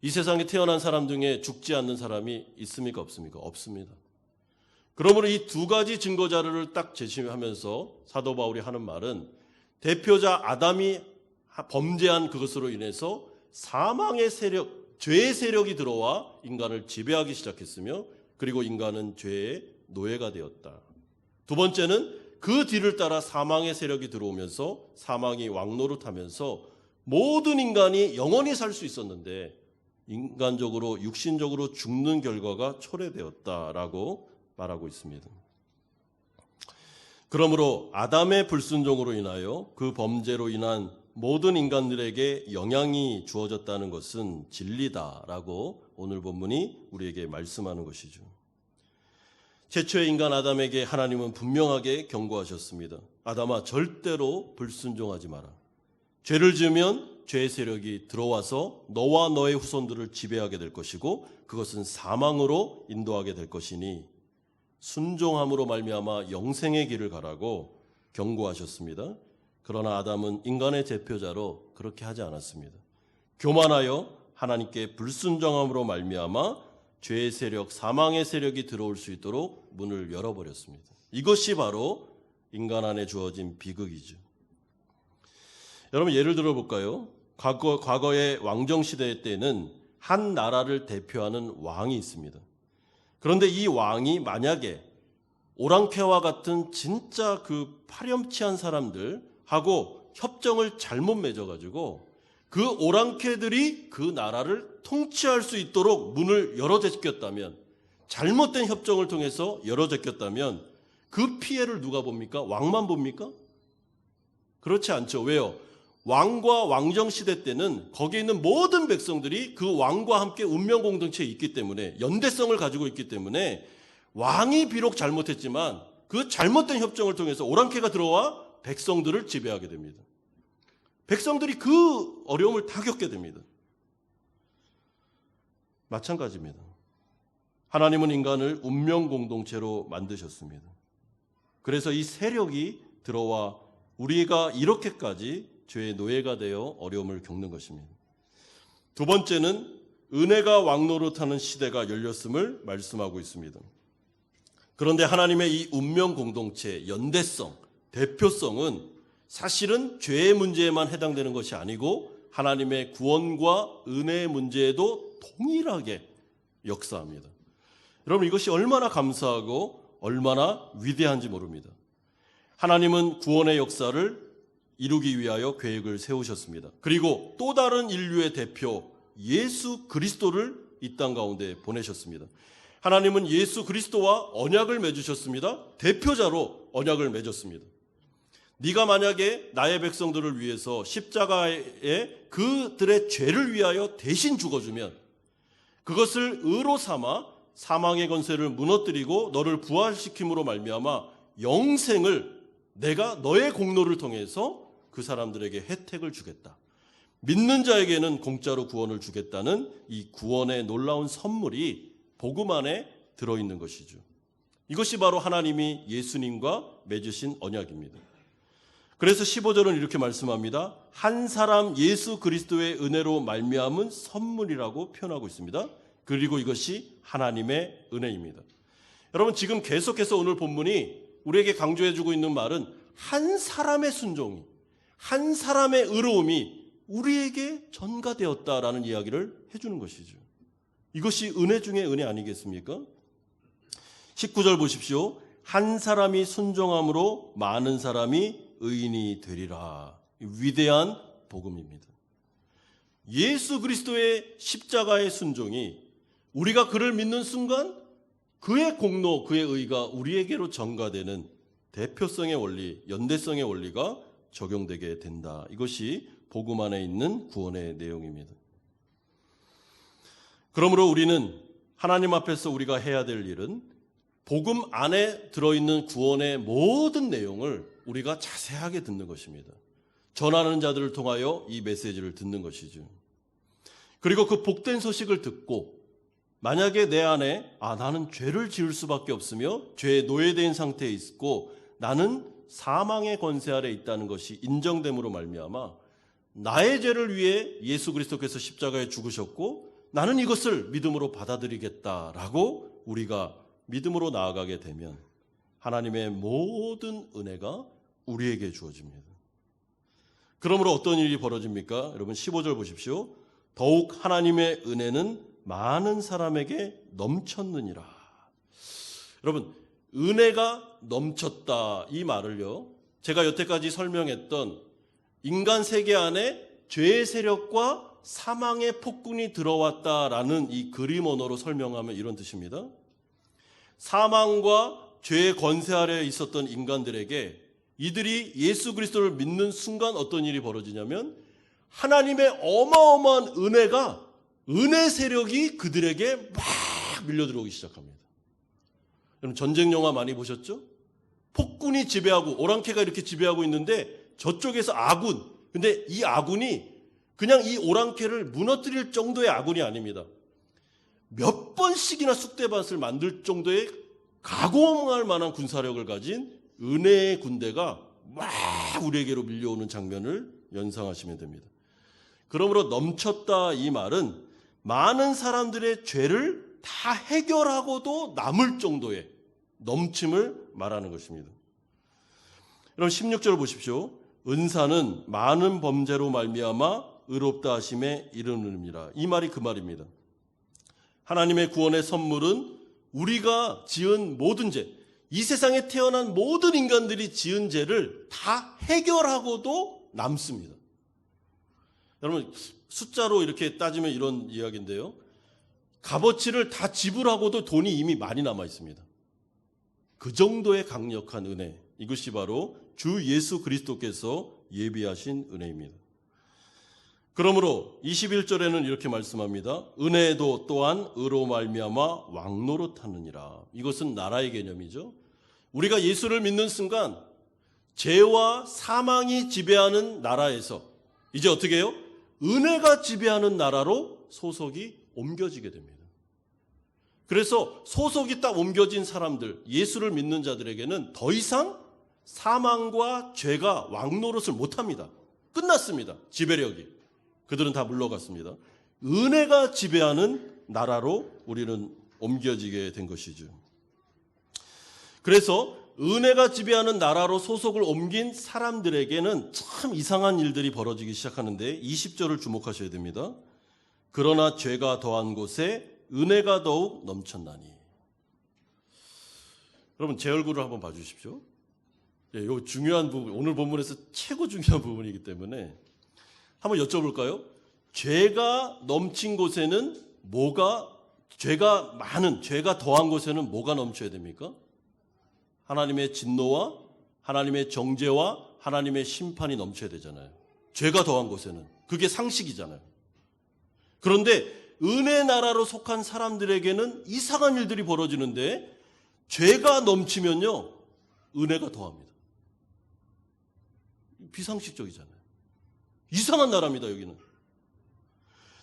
이 세상에 태어난 사람 중에 죽지 않는 사람이 있습니까? 없습니까? 없습니다. 그러므로 이 두 가지 증거 자료를 딱 제시하면서 사도 바울이 하는 말은 대표자 아담이 범죄한 그것으로 인해서 사망의 세력, 죄의 세력이 들어와 인간을 지배하기 시작했으며 그리고 인간은 죄의 노예가 되었다. 두 번째는 그 뒤를 따라 사망의 세력이 들어오면서 사망이 왕노릇하면서 모든 인간이 영원히 살 수 있었는데 인간적으로 육신적으로 죽는 결과가 초래되었다라고 말하고 있습니다. 그러므로 아담의 불순종으로 인하여 그 범죄로 인한 모든 인간들에게 영향이 주어졌다는 것은 진리다라고 오늘 본문이 우리에게 말씀하는 것이죠. 최초의 인간 아담에게 하나님은 분명하게 경고하셨습니다. 아담아, 절대로 불순종하지 마라. 죄를 지으면 죄의 세력이 들어와서 너와 너의 후손들을 지배하게 될 것이고 그것은 사망으로 인도하게 될 것이니 순종함으로 말미암아 영생의 길을 가라고 경고하셨습니다. 그러나 아담은 인간의 대표자로 그렇게 하지 않았습니다. 교만하여 하나님께 불순종함으로 말미암아 죄의 세력, 사망의 세력이 들어올 수 있도록 문을 열어버렸습니다. 이것이 바로 인간 안에 주어진 비극이죠. 여러분 예를 들어볼까요? 과거의 왕정시대 때는 한 나라를 대표하는 왕이 있습니다. 그런데 이 왕이 만약에 오랑캐와 같은 진짜 그 파렴치한 사람들하고 협정을 잘못 맺어가지고 그 오랑캐들이 그 나라를 통치할 수 있도록 문을 열어 제꼈다면, 잘못된 협정을 통해서 열어 제꼈다면 그 피해를 누가 봅니까? 왕만 봅니까? 그렇지 않죠. 왜요? 왕과 왕정시대 때는 거기에 있는 모든 백성들이 그 왕과 함께 운명 공동체에 있기 때문에, 연대성을 가지고 있기 때문에 왕이 비록 잘못했지만 그 잘못된 협정을 통해서 오랑캐가 들어와 백성들을 지배하게 됩니다. 백성들이 그 어려움을 다 겪게 됩니다. 마찬가지입니다. 하나님은 인간을 운명 공동체로 만드셨습니다. 그래서 이 세력이 들어와 우리가 이렇게까지 죄의 노예가 되어 어려움을 겪는 것입니다. 두 번째는 은혜가 왕노릇하는 시대가 열렸음을 말씀하고 있습니다. 그런데 하나님의 이 운명 공동체, 연대성, 대표성은 사실은 죄의 문제에만 해당되는 것이 아니고 하나님의 구원과 은혜의 문제에도 동일하게 역사합니다. 여러분 이것이 얼마나 감사하고 얼마나 위대한지 모릅니다. 하나님은 구원의 역사를 이루기 위하여 계획을 세우셨습니다. 그리고 또 다른 인류의 대표 예수 그리스도를 이 땅 가운데 보내셨습니다. 하나님은 예수 그리스도와 언약을 맺으셨습니다. 대표자로 언약을 맺었습니다. 네가 만약에 나의 백성들을 위해서 십자가에 그들의 죄를 위하여 대신 죽어주면 그것을 의로 삼아 사망의 권세를 무너뜨리고 너를 부활시킴으로 말미암아 영생을 내가 너의 공로를 통해서 그 사람들에게 혜택을 주겠다. 믿는 자에게는 공짜로 구원을 주겠다는 이 구원의 놀라운 선물이 복음 안에 들어있는 것이죠. 이것이 바로 하나님이 예수님과 맺으신 언약입니다. 그래서 15절은 이렇게 말씀합니다. 한 사람 예수 그리스도의 은혜로 말미암은 선물이라고 표현하고 있습니다. 그리고 이것이 하나님의 은혜입니다. 여러분 지금 계속해서 오늘 본문이 우리에게 강조해주고 있는 말은 한 사람의 순종이, 한 사람의 의로움이 우리에게 전가되었다라는 이야기를 해주는 것이죠. 이것이 은혜 중에 은혜 아니겠습니까? 19절 보십시오. 한 사람이 순종함으로 많은 사람이 의인이 되리라. 위대한 복음입니다. 예수 그리스도의 십자가의 순종이 우리가 그를 믿는 순간 그의 공로, 그의 의가 우리에게로 전가되는 대표성의 원리, 연대성의 원리가 적용되게 된다. 이것이 복음 안에 있는 구원의 내용입니다. 그러므로 우리는 하나님 앞에서 우리가 해야 될 일은 복음 안에 들어있는 구원의 모든 내용을 우리가 자세하게 듣는 것입니다. 전하는 자들을 통하여 이 메시지를 듣는 것이죠. 그리고 그 복된 소식을 듣고 만약에 내 안에 나는 죄를 지을 수밖에 없으며 죄에 노예된 상태에 있고 나는 사망의 권세 아래 있다는 것이 인정됨으로 말미암아 나의 죄를 위해 예수 그리스도께서 십자가에 죽으셨고 나는 이것을 믿음으로 받아들이겠다라고 우리가 믿음으로 나아가게 되면 하나님의 모든 은혜가 우리에게 주어집니다. 그러므로 어떤 일이 벌어집니까? 여러분 15절 보십시오. 더욱 하나님의 은혜는 많은 사람에게 넘쳤느니라. 여러분 은혜가 넘쳤다 이 말을요, 제가 여태까지 설명했던 인간 세계 안에 죄의 세력과 사망의 폭군이 들어왔다라는 이 그림 언어로 설명하면 이런 뜻입니다. 사망과 죄의 권세 아래에 있었던 인간들에게 이들이 예수 그리스도를 믿는 순간 어떤 일이 벌어지냐면 하나님의 어마어마한 은혜가, 은혜 세력이 그들에게 막 밀려들어오기 시작합니다. 여러분 전쟁 영화 많이 보셨죠? 폭군이 지배하고 오랑캐가 이렇게 지배하고 있는데 저쪽에서 아군, 근데 이 아군이 그냥 이 오랑캐를 무너뜨릴 정도의 아군이 아닙니다. 몇 번씩이나 쑥대밭을 만들 정도의 가공할 만한 군사력을 가진 은혜의 군대가 막 다 우리에게로 밀려오는 장면을 연상하시면 됩니다. 그러므로 넘쳤다 이 말은 많은 사람들의 죄를 다 해결하고도 남을 정도의 넘침을 말하는 것입니다. 여러분 16절 보십시오. 은사는 많은 범죄로 말미암아 의롭다 하심에 이르느니라. 이 말이 그 말입니다. 하나님의 구원의 선물은 우리가 지은 모든 죄, 이 세상에 태어난 모든 인간들이 지은 죄를 다 해결하고도 남습니다. 여러분 숫자로 이렇게 따지면 이런 이야기인데요. 값어치를 다 지불하고도 돈이 이미 많이 남아 있습니다. 그 정도의 강력한 은혜, 이것이 바로 주 예수 그리스도께서 예비하신 은혜입니다. 그러므로 21절에는 이렇게 말씀합니다. 은혜도 또한 의로 말미암아 왕노릇하느니라. 이것은 나라의 개념이죠. 우리가 예수를 믿는 순간 죄와 사망이 지배하는 나라에서 이제 어떻게 해요? 은혜가 지배하는 나라로 소속이 옮겨지게 됩니다. 그래서 소속이 딱 옮겨진 사람들, 예수를 믿는 자들에게는 더 이상 사망과 죄가 왕노릇을 못합니다. 끝났습니다. 지배력이. 그들은 다 물러갔습니다. 은혜가 지배하는 나라로 우리는 옮겨지게 된 것이죠. 그래서 은혜가 지배하는 나라로 소속을 옮긴 사람들에게는 참 이상한 일들이 벌어지기 시작하는데 20절을 주목하셔야 됩니다. 그러나 죄가 더한 곳에 은혜가 더욱 넘쳤나니. 여러분 제 얼굴을 한번 봐주십시오. 이 중요한 부분, 오늘 본문에서 최고 중요한 부분이기 때문에 한번 여쭤볼까요? 죄가 넘친 곳에는 죄가 더한 곳에는 뭐가 넘쳐야 됩니까? 하나님의 진노와 하나님의 정죄와 하나님의 심판이 넘쳐야 되잖아요. 죄가 더한 곳에는. 그게 상식이잖아요. 그런데 은혜 나라로 속한 사람들에게는 이상한 일들이 벌어지는데 죄가 넘치면요, 은혜가 더합니다. 비상식적이잖아요. 이상한 나라입니다, 여기는.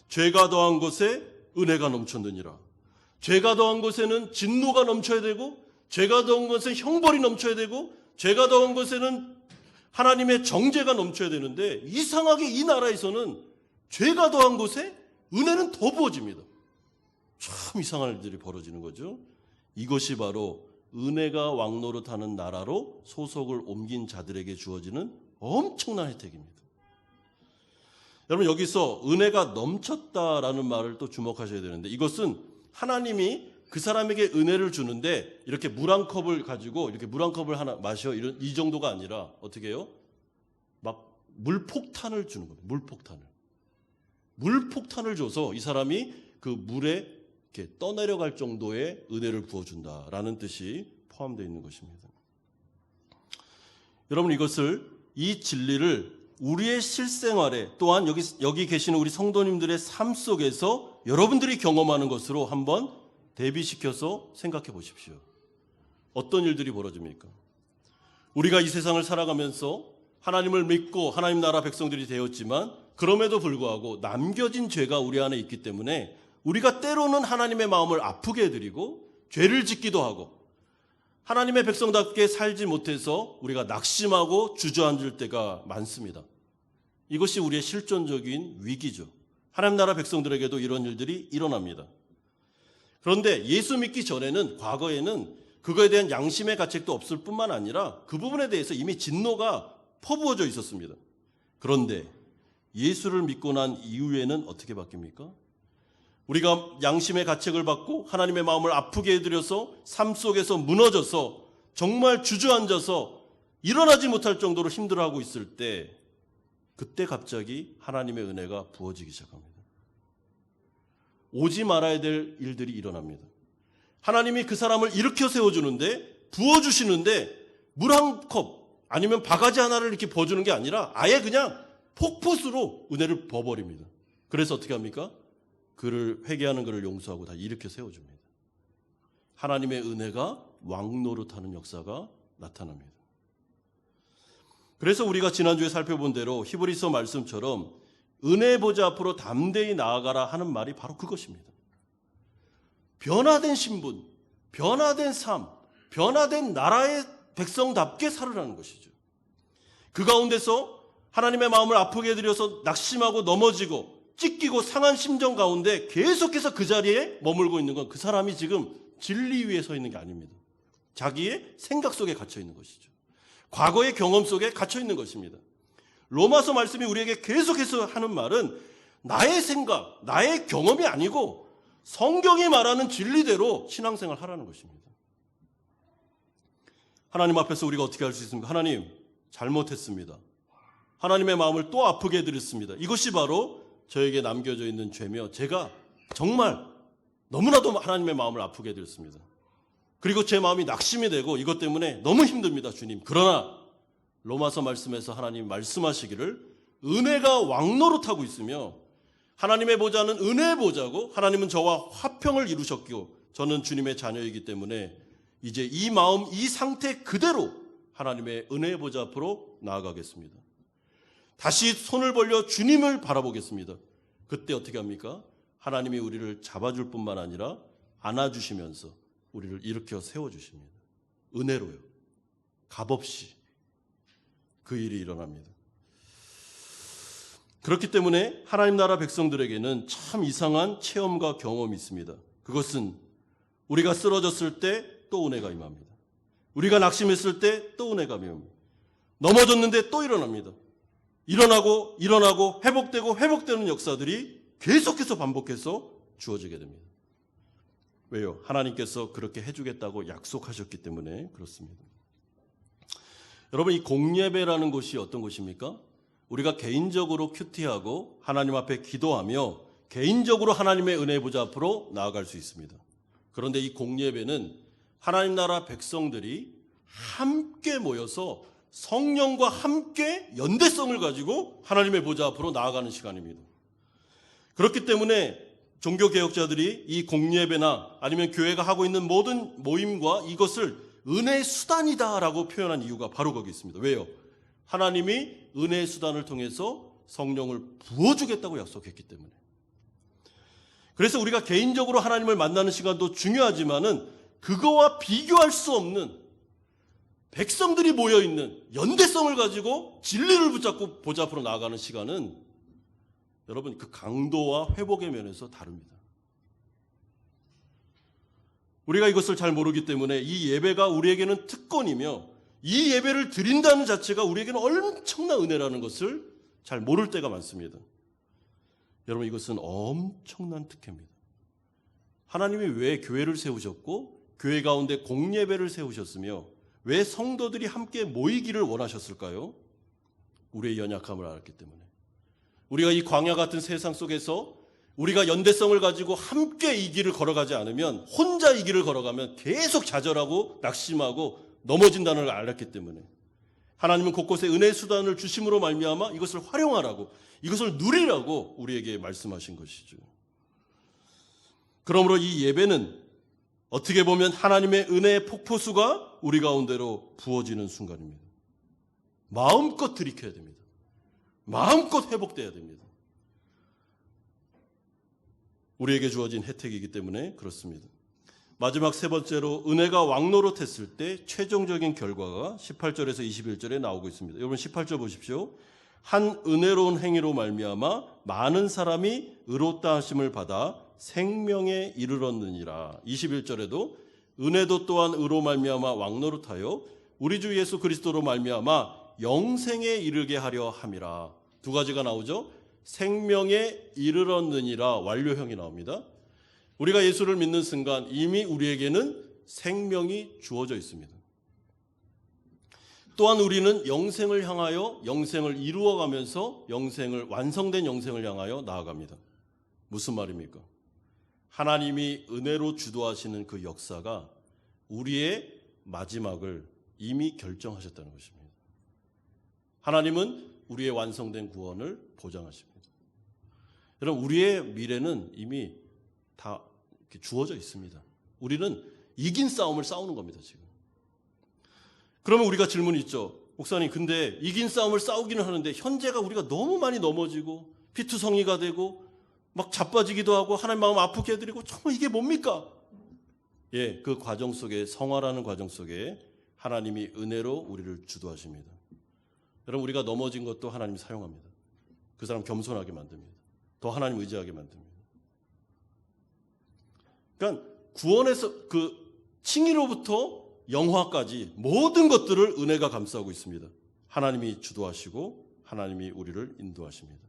죄가 더한 곳에 은혜가 넘쳤느니라. 죄가 더한 곳에는 진노가 넘쳐야 되고, 죄가 더한 곳에 형벌이 넘쳐야 되고, 죄가 더한 곳에는 하나님의 정죄가 넘쳐야 되는데, 이상하게 이 나라에서는 죄가 더한 곳에 은혜는 더 부어집니다. 참 이상한 일들이 벌어지는 거죠. 이것이 바로 은혜가 왕노릇하는 나라로 소속을 옮긴 자들에게 주어지는 엄청난 혜택입니다. 여러분 여기서 은혜가 넘쳤다라는 말을 또 주목하셔야 되는데, 이것은 하나님이 그 사람에게 은혜를 주는데 이렇게 물 한 컵을 가지고 이렇게 물 한 컵을 하나 마셔 이 정도가 아니라 어떻게 해요? 막 물폭탄을 주는 겁니다. 물폭탄을 줘서 이 사람이 그 물에 이렇게 떠내려갈 정도의 은혜를 부어준다라는 뜻이 포함되어 있는 것입니다. 여러분 이 진리를 우리의 실생활에 또한 여기 계시는 우리 성도님들의 삶 속에서 여러분들이 경험하는 것으로 한번 대비시켜서 생각해 보십시오. 어떤 일들이 벌어집니까? 우리가 이 세상을 살아가면서 하나님을 믿고 하나님 나라 백성들이 되었지만 그럼에도 불구하고 남겨진 죄가 우리 안에 있기 때문에 우리가 때로는 하나님의 마음을 아프게 해드리고 죄를 짓기도 하고 하나님의 백성답게 살지 못해서 우리가 낙심하고 주저앉을 때가 많습니다. 이것이 우리의 실존적인 위기죠. 하나님 나라 백성들에게도 이런 일들이 일어납니다. 그런데 예수 믿기 전에는, 과거에는 그거에 대한 양심의 가책도 없을 뿐만 아니라 그 부분에 대해서 이미 진노가 퍼부어져 있었습니다. 그런데 예수를 믿고 난 이후에는 어떻게 바뀝니까? 우리가 양심의 가책을 받고 하나님의 마음을 아프게 해드려서 삶 속에서 무너져서 정말 주저앉아서 일어나지 못할 정도로 힘들어하고 있을 때, 그때 갑자기 하나님의 은혜가 부어지기 시작합니다. 오지 말아야 될 일들이 일어납니다. 하나님이 그 사람을 일으켜 세워주는데, 부어주시는데 물 한 컵 아니면 바가지 하나를 이렇게 부어주는 게 아니라 아예 그냥 폭포수로 은혜를 부어버립니다. 그래서 어떻게 합니까? 그를 회개하는 그를 용서하고 다 일으켜 세워줍니다. 하나님의 은혜가 왕노릇하는 역사가 나타납니다. 그래서 우리가 지난주에 살펴본 대로 히브리서 말씀처럼 은혜 보좌 앞으로 담대히 나아가라 하는 말이 바로 그것입니다. 변화된 신분, 변화된 삶, 변화된 나라의 백성답게 살으라는 것이죠. 그 가운데서 하나님의 마음을 아프게 해드려서 낙심하고 넘어지고 찢기고 상한 심정 가운데 계속해서 그 자리에 머물고 있는 건 그 사람이 지금 진리 위에 서 있는 게 아닙니다. 자기의 생각 속에 갇혀 있는 것이죠. 과거의 경험 속에 갇혀 있는 것입니다. 로마서 말씀이 우리에게 계속해서 하는 말은 나의 생각, 나의 경험이 아니고 성경이 말하는 진리대로 신앙생활 하라는 것입니다. 하나님 앞에서 우리가 어떻게 할 수 있습니까? 하나님, 잘못했습니다. 하나님의 마음을 또 아프게 해드렸습니다. 이것이 바로 저에게 남겨져 있는 죄며 제가 정말 너무나도 하나님의 마음을 아프게 해드렸습니다. 그리고 제 마음이 낙심이 되고 이것 때문에 너무 힘듭니다, 주님. 그러나 로마서 말씀에서 하나님 말씀하시기를 은혜가 왕노릇하고 있으며 하나님의 보좌는 은혜의 보좌고 하나님은 저와 화평을 이루셨고 저는 주님의 자녀이기 때문에 이제 이 마음, 이 상태 그대로 하나님의 은혜의 보좌 앞으로 나아가겠습니다. 다시 손을 벌려 주님을 바라보겠습니다. 그때 어떻게 합니까? 하나님이 우리를 잡아줄 뿐만 아니라 안아주시면서 우리를 일으켜 세워주십니다. 은혜로요. 값없이 그 일이 일어납니다. 그렇기 때문에 하나님 나라 백성들에게는 참 이상한 체험과 경험이 있습니다. 그것은 우리가 쓰러졌을 때 또 은혜가 임합니다. 우리가 낙심했을 때 또 은혜가 임합니다. 넘어졌는데 또 일어납니다. 일어나고 회복되고 회복되는 역사들이 계속해서 반복해서 주어지게 됩니다. 왜요? 하나님께서 그렇게 해주겠다고 약속하셨기 때문에 그렇습니다. 여러분, 이 공예배라는 것이 어떤 것입니까? 우리가 개인적으로 큐티하고 하나님 앞에 기도하며 개인적으로 하나님의 은혜 보좌 앞으로 나아갈 수 있습니다. 그런데 이 공예배는 하나님 나라 백성들이 함께 모여서 성령과 함께 연대성을 가지고 하나님의 보좌 앞으로 나아가는 시간입니다. 그렇기 때문에 종교개혁자들이 이 공예배나 아니면 교회가 하고 있는 모든 모임과 이것을 은혜의 수단이다라고 표현한 이유가 바로 거기 있습니다. 왜요? 하나님이 은혜의 수단을 통해서 성령을 부어주겠다고 약속했기 때문에. 그래서 우리가 개인적으로 하나님을 만나는 시간도 중요하지만은 그거와 비교할 수 없는 백성들이 모여있는 연대성을 가지고 진리를 붙잡고 보좌 앞으로 나아가는 시간은 여러분 그 강도와 회복의 면에서 다릅니다. 우리가 이것을 잘 모르기 때문에 이 예배가 우리에게는 특권이며 이 예배를 드린다는 자체가 우리에게는 엄청난 은혜라는 것을 잘 모를 때가 많습니다. 여러분, 이것은 엄청난 특혜입니다. 하나님이 왜 교회를 세우셨고 교회 가운데 공예배를 세우셨으며 왜 성도들이 함께 모이기를 원하셨을까요? 우리의 연약함을 알았기 때문에. 우리가 이 광야 같은 세상 속에서 우리가 연대성을 가지고 함께 이 길을 걸어가지 않으면, 혼자 이 길을 걸어가면 계속 좌절하고 낙심하고 넘어진다는 걸 알았기 때문에 하나님은 곳곳에 은혜의 수단을 주심으로 말미암아 이것을 활용하라고, 이것을 누리라고 우리에게 말씀하신 것이죠. 그러므로 이 예배는 어떻게 보면 하나님의 은혜의 폭포수가 우리 가운데로 부어지는 순간입니다. 마음껏 들이켜야 됩니다. 마음껏 회복돼야 됩니다. 우리에게 주어진 혜택이기 때문에 그렇습니다. 마지막 세 번째로 은혜가 왕노릇했을 때 최종적인 결과가 18절에서 21절에 나오고 있습니다. 여러분 18절 보십시오. 한 은혜로운 행위로 말미암아 많은 사람이 의롭다 하심을 받아 생명에 이르렀느니라. 21절에도 은혜도 또한 의로 말미암아 왕노릇하여 우리 주 예수 그리스도로 말미암아 영생에 이르게 하려 함이라. 두 가지가 나오죠. 생명에 이르렀느니라 완료형이 나옵니다. 우리가 예수를 믿는 순간 이미 우리에게는 생명이 주어져 있습니다. 또한 우리는 영생을 향하여 영생을 이루어가면서 완성된 영생을 향하여 나아갑니다. 무슨 말입니까? 하나님이 은혜로 주도하시는 그 역사가 우리의 마지막을 이미 결정하셨다는 것입니다. 하나님은 우리의 완성된 구원을 보장하십니다. 여러분, 우리의 미래는 이미 다 이렇게 주어져 있습니다. 우리는 이긴 싸움을 싸우는 겁니다, 지금. 그러면 우리가 질문이 있죠. 목사님, 근데 이긴 싸움을 싸우기는 하는데 현재가 우리가 너무 많이 넘어지고 피투성이가 되고 막 자빠지기도 하고 하나님 마음 아프게 해드리고 정말 이게 뭡니까? 예, 그 과정 속에, 성화라는 과정 속에 하나님이 은혜로 우리를 주도하십니다. 여러분, 우리가 넘어진 것도 하나님이 사용합니다. 그 사람 겸손하게 만듭니다. 더 하나님 의지하게 만듭니다. 그러니까 구원에서 그 칭의로부터 영화까지 모든 것들을 은혜가 감싸고 있습니다. 하나님이 주도하시고 하나님이 우리를 인도하십니다.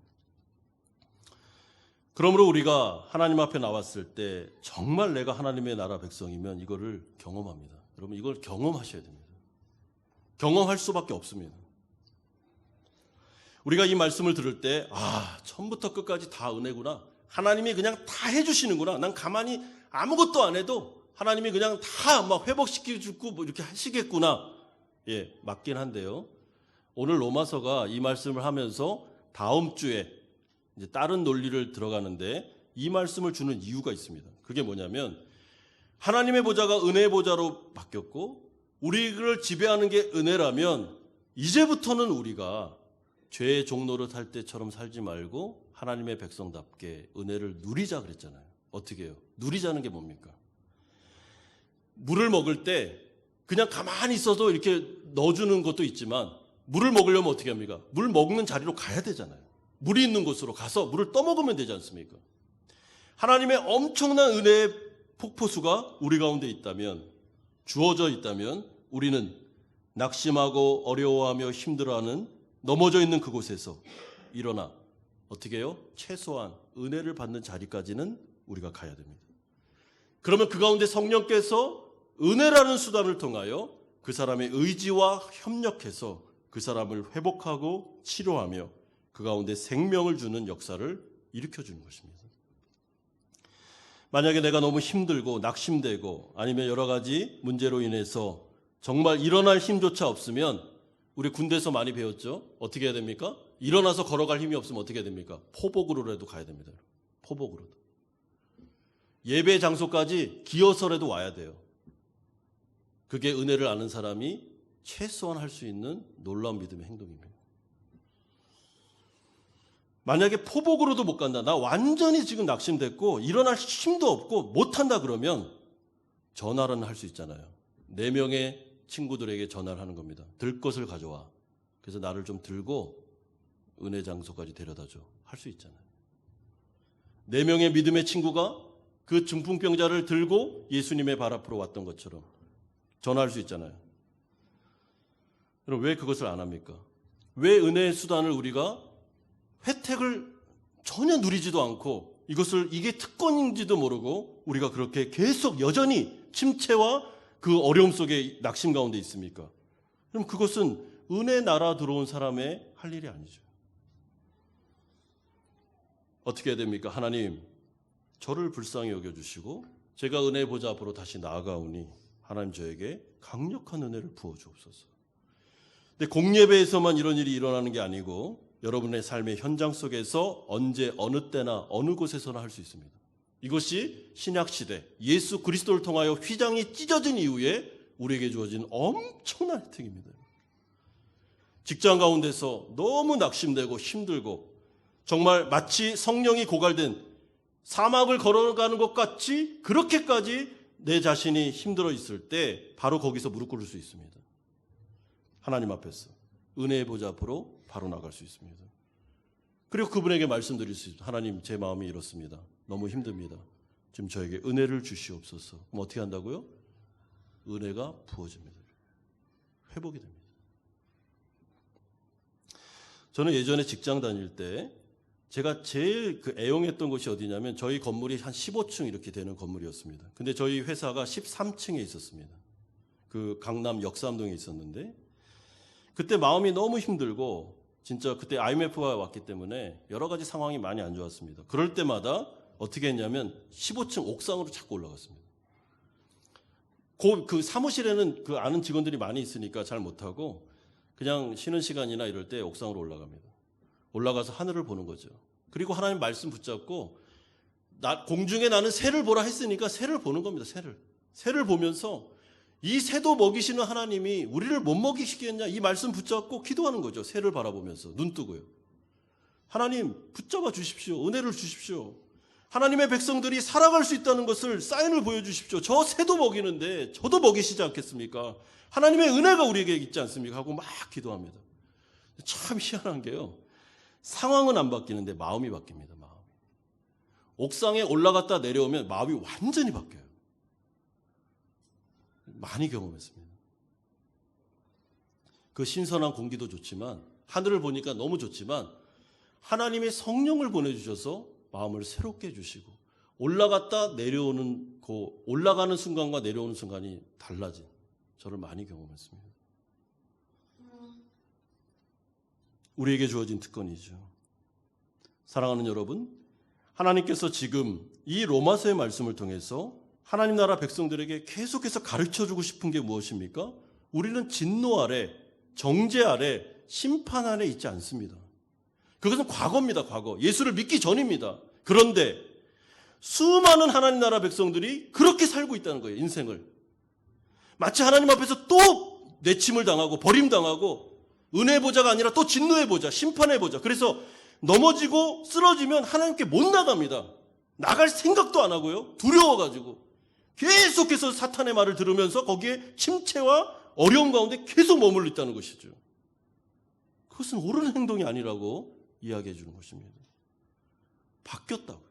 그러므로 우리가 하나님 앞에 나왔을 때 정말 내가 하나님의 나라 백성이면 이거를 경험합니다. 여러분, 이걸 경험하셔야 됩니다. 경험할 수밖에 없습니다. 우리가 이 말씀을 들을 때 처음부터 끝까지 다 은혜구나. 하나님이 그냥 다 해주시는구나. 난 가만히 아무것도 안 해도 하나님이 그냥 다 막 회복시켜주고 뭐 이렇게 하시겠구나. 예, 맞긴 한데요. 오늘 로마서가 이 말씀을 하면서 다음 주에 이제 다른 논리를 들어가는데 이 말씀을 주는 이유가 있습니다. 그게 뭐냐면 하나님의 보좌가 은혜의 보좌로 바뀌었고 우리를 지배하는 게 은혜라면 이제부터는 우리가 죄의 종노릇 할 때처럼 살지 말고 하나님의 백성답게 은혜를 누리자 그랬잖아요. 어떻게 해요? 누리자는 게 뭡니까? 물을 먹을 때 그냥 가만히 있어도 이렇게 넣어주는 것도 있지만 물을 먹으려면 어떻게 합니까? 물 먹는 자리로 가야 되잖아요. 물이 있는 곳으로 가서 물을 떠먹으면 되지 않습니까? 하나님의 엄청난 은혜의 폭포수가 우리 가운데 있다면, 주어져 있다면 우리는 낙심하고 어려워하며 힘들어하는 넘어져 있는 그곳에서 일어나 어떻게 해요? 최소한 은혜를 받는 자리까지는 우리가 가야 됩니다. 그러면 그 가운데 성령께서 은혜라는 수단을 통하여 그 사람의 의지와 협력해서 그 사람을 회복하고 치료하며 그 가운데 생명을 주는 역사를 일으켜주는 것입니다. 만약에 내가 너무 힘들고 낙심되고 아니면 여러 가지 문제로 인해서 정말 일어날 힘조차 없으면 우리 군대에서 많이 배웠죠? 어떻게 해야 됩니까? 일어나서 걸어갈 힘이 없으면 어떻게 해야 됩니까? 포복으로라도 가야 됩니다. 포복으로도. 예배 장소까지 기어서라도 와야 돼요. 그게 은혜를 아는 사람이 최소한 할 수 있는 놀라운 믿음의 행동입니다. 만약에 포복으로도 못 간다. 나 완전히 지금 낙심됐고 일어날 힘도 없고 못한다 그러면 전화는 할 수 있잖아요. 4명의 친구들에게 전화를 하는 겁니다. 들 것을 가져와. 그래서 나를 좀 들고 은혜 장소까지 데려다줘. 할 수 있잖아요. 4명의 믿음의 친구가 그 중풍병자를 들고 예수님의 발 앞으로 왔던 것처럼 전화할 수 있잖아요. 그럼 왜 그것을 안 합니까? 왜 은혜의 수단을 우리가 혜택을 전혀 누리지도 않고 이게 특권인지도 모르고 우리가 그렇게 계속 여전히 침체와 그 어려움 속에 낙심 가운데 있습니까? 그럼 그것은 은혜 나라 들어온 사람의 할 일이 아니죠. 어떻게 해야 됩니까? 하나님, 저를 불쌍히 여겨주시고 제가 은혜 보좌 앞으로 다시 나아가오니 하나님 저에게 강력한 은혜를 부어주옵소서. 근데 공예배에서만 이런 일이 일어나는 게 아니고 여러분의 삶의 현장 속에서 언제 어느 때나 어느 곳에서나 할 수 있습니다. 이것이 신약시대 예수 그리스도를 통하여 휘장이 찢어진 이후에 우리에게 주어진 엄청난 혜택입니다. 직장 가운데서 너무 낙심되고 힘들고 정말 마치 성령이 고갈된 사막을 걸어가는 것 같이 그렇게까지 내 자신이 힘들어 있을 때 바로 거기서 무릎 꿇을 수 있습니다. 하나님 앞에서 은혜의 보좌 앞으로 바로 나갈 수 있습니다. 그리고 그분에게 말씀드릴 수 있습니다. 하나님, 제 마음이 이렇습니다. 너무 힘듭니다. 지금 저에게 은혜를 주시옵소서. 그럼 어떻게 한다고요? 은혜가 부어집니다. 회복이 됩니다. 저는 예전에 직장 다닐 때 제가 제일 애용했던 곳이 어디냐면 저희 건물이 한 15층 이렇게 되는 건물이었습니다. 근데 저희 회사가 13층에 있었습니다. 그 강남 역삼동에 있었는데 그때 마음이 너무 힘들고 진짜 그때 IMF가 왔기 때문에 여러 가지 상황이 많이 안 좋았습니다. 그럴 때마다 어떻게 했냐면 15층 옥상으로 자꾸 올라갔습니다. 그 사무실에는 그 아는 직원들이 많이 있으니까 잘 못하고 그냥 쉬는 시간이나 이럴 때 옥상으로 올라갑니다. 올라가서 하늘을 보는 거죠. 그리고 하나님 말씀 붙잡고 공중에 나는 새를 보라 했으니까 새를 보는 겁니다. 새를 보면서 이 새도 먹이시는 하나님이 우리를 못 먹이시겠냐 이 말씀 붙잡고 기도하는 거죠. 새를 바라보면서 눈 뜨고요. 하나님 붙잡아 주십시오. 은혜를 주십시오. 하나님의 백성들이 살아갈 수 있다는 것을 사인을 보여주십시오. 저 새도 먹이는데 저도 먹이시지 않겠습니까? 하나님의 은혜가 우리에게 있지 않습니까? 하고 막 기도합니다. 참 희한한 게요. 상황은 안 바뀌는데 마음이 바뀝니다. 마음. 옥상에 올라갔다 내려오면 마음이 완전히 바뀌어요. 많이 경험했습니다. 그 신선한 공기도 좋지만 하늘을 보니까 너무 좋지만 하나님의 성령을 보내주셔서 마음을 새롭게 해주시고 올라갔다 내려오는 올라가는 순간과 내려오는 순간이 달라진 저를 많이 경험했습니다. 우리에게 주어진 특권이죠. 사랑하는 여러분, 하나님께서 지금 이 로마서의 말씀을 통해서 하나님 나라 백성들에게 계속해서 가르쳐주고 싶은 게 무엇입니까? 우리는 진노 아래, 정죄 아래, 심판 아래 있지 않습니다. 그것은 과거입니다. 과거. 예수를 믿기 전입니다. 그런데 수많은 하나님 나라 백성들이 그렇게 살고 있다는 거예요. 인생을. 마치 하나님 앞에서 또 내침을 당하고 버림당하고 은혜의 보좌가 아니라 또 진노의 보좌, 심판의 보좌. 그래서 넘어지고 쓰러지면 하나님께 못 나갑니다. 나갈 생각도 안 하고요. 두려워가지고 계속해서 사탄의 말을 들으면서 거기에 침체와 어려움 가운데 계속 머물러 있다는 것이죠. 그것은 옳은 행동이 아니라고 이야기해 주는 것입니다. 바뀌었다고요.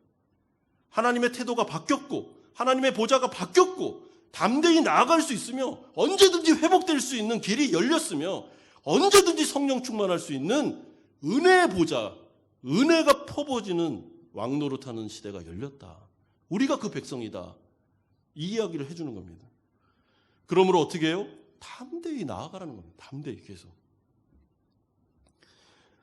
하나님의 태도가 바뀌었고 하나님의 보좌가 바뀌었고 담대히 나아갈 수 있으며 언제든지 회복될 수 있는 길이 열렸으며 언제든지 성령 충만할 수 있는 은혜의 보좌, 은혜가 퍼부어지는 왕노릇하는 시대가 열렸다. 우리가 그 백성이다. 이 이야기를 해주는 겁니다. 그러므로 어떻게 해요? 담대히 나아가라는 겁니다. 담대히 계속.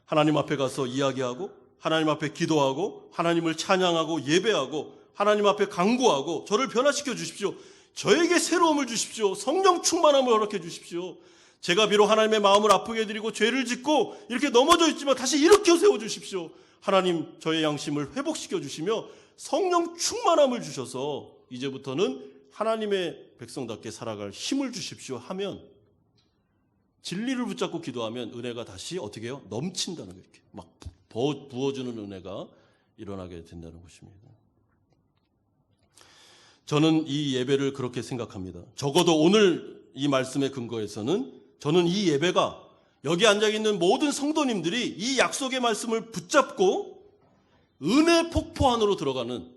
하나님 앞에 가서 이야기하고 하나님 앞에 기도하고 하나님을 찬양하고 예배하고 하나님 앞에 간구하고 저를 변화시켜 주십시오. 저에게 새로움을 주십시오. 성령 충만함을 허락해 주십시오. 제가 비록 하나님의 마음을 아프게 해드리고 죄를 짓고 이렇게 넘어져 있지만 다시 일으켜 세워주십시오. 하나님 저의 양심을 회복시켜 주시며 성령 충만함을 주셔서 이제부터는 하나님의 백성답게 살아갈 힘을 주십시오 하면 진리를 붙잡고 기도하면 은혜가 다시 어떻게 해요? 넘친다는 거예요. 이렇게 막 부어주는 은혜가 일어나게 된다는 것입니다. 저는 이 예배를 그렇게 생각합니다. 적어도 오늘 이 말씀의 근거에서는 저는 이 예배가 여기 앉아있는 모든 성도님들이 이 약속의 말씀을 붙잡고 은혜 폭포 안으로 들어가는,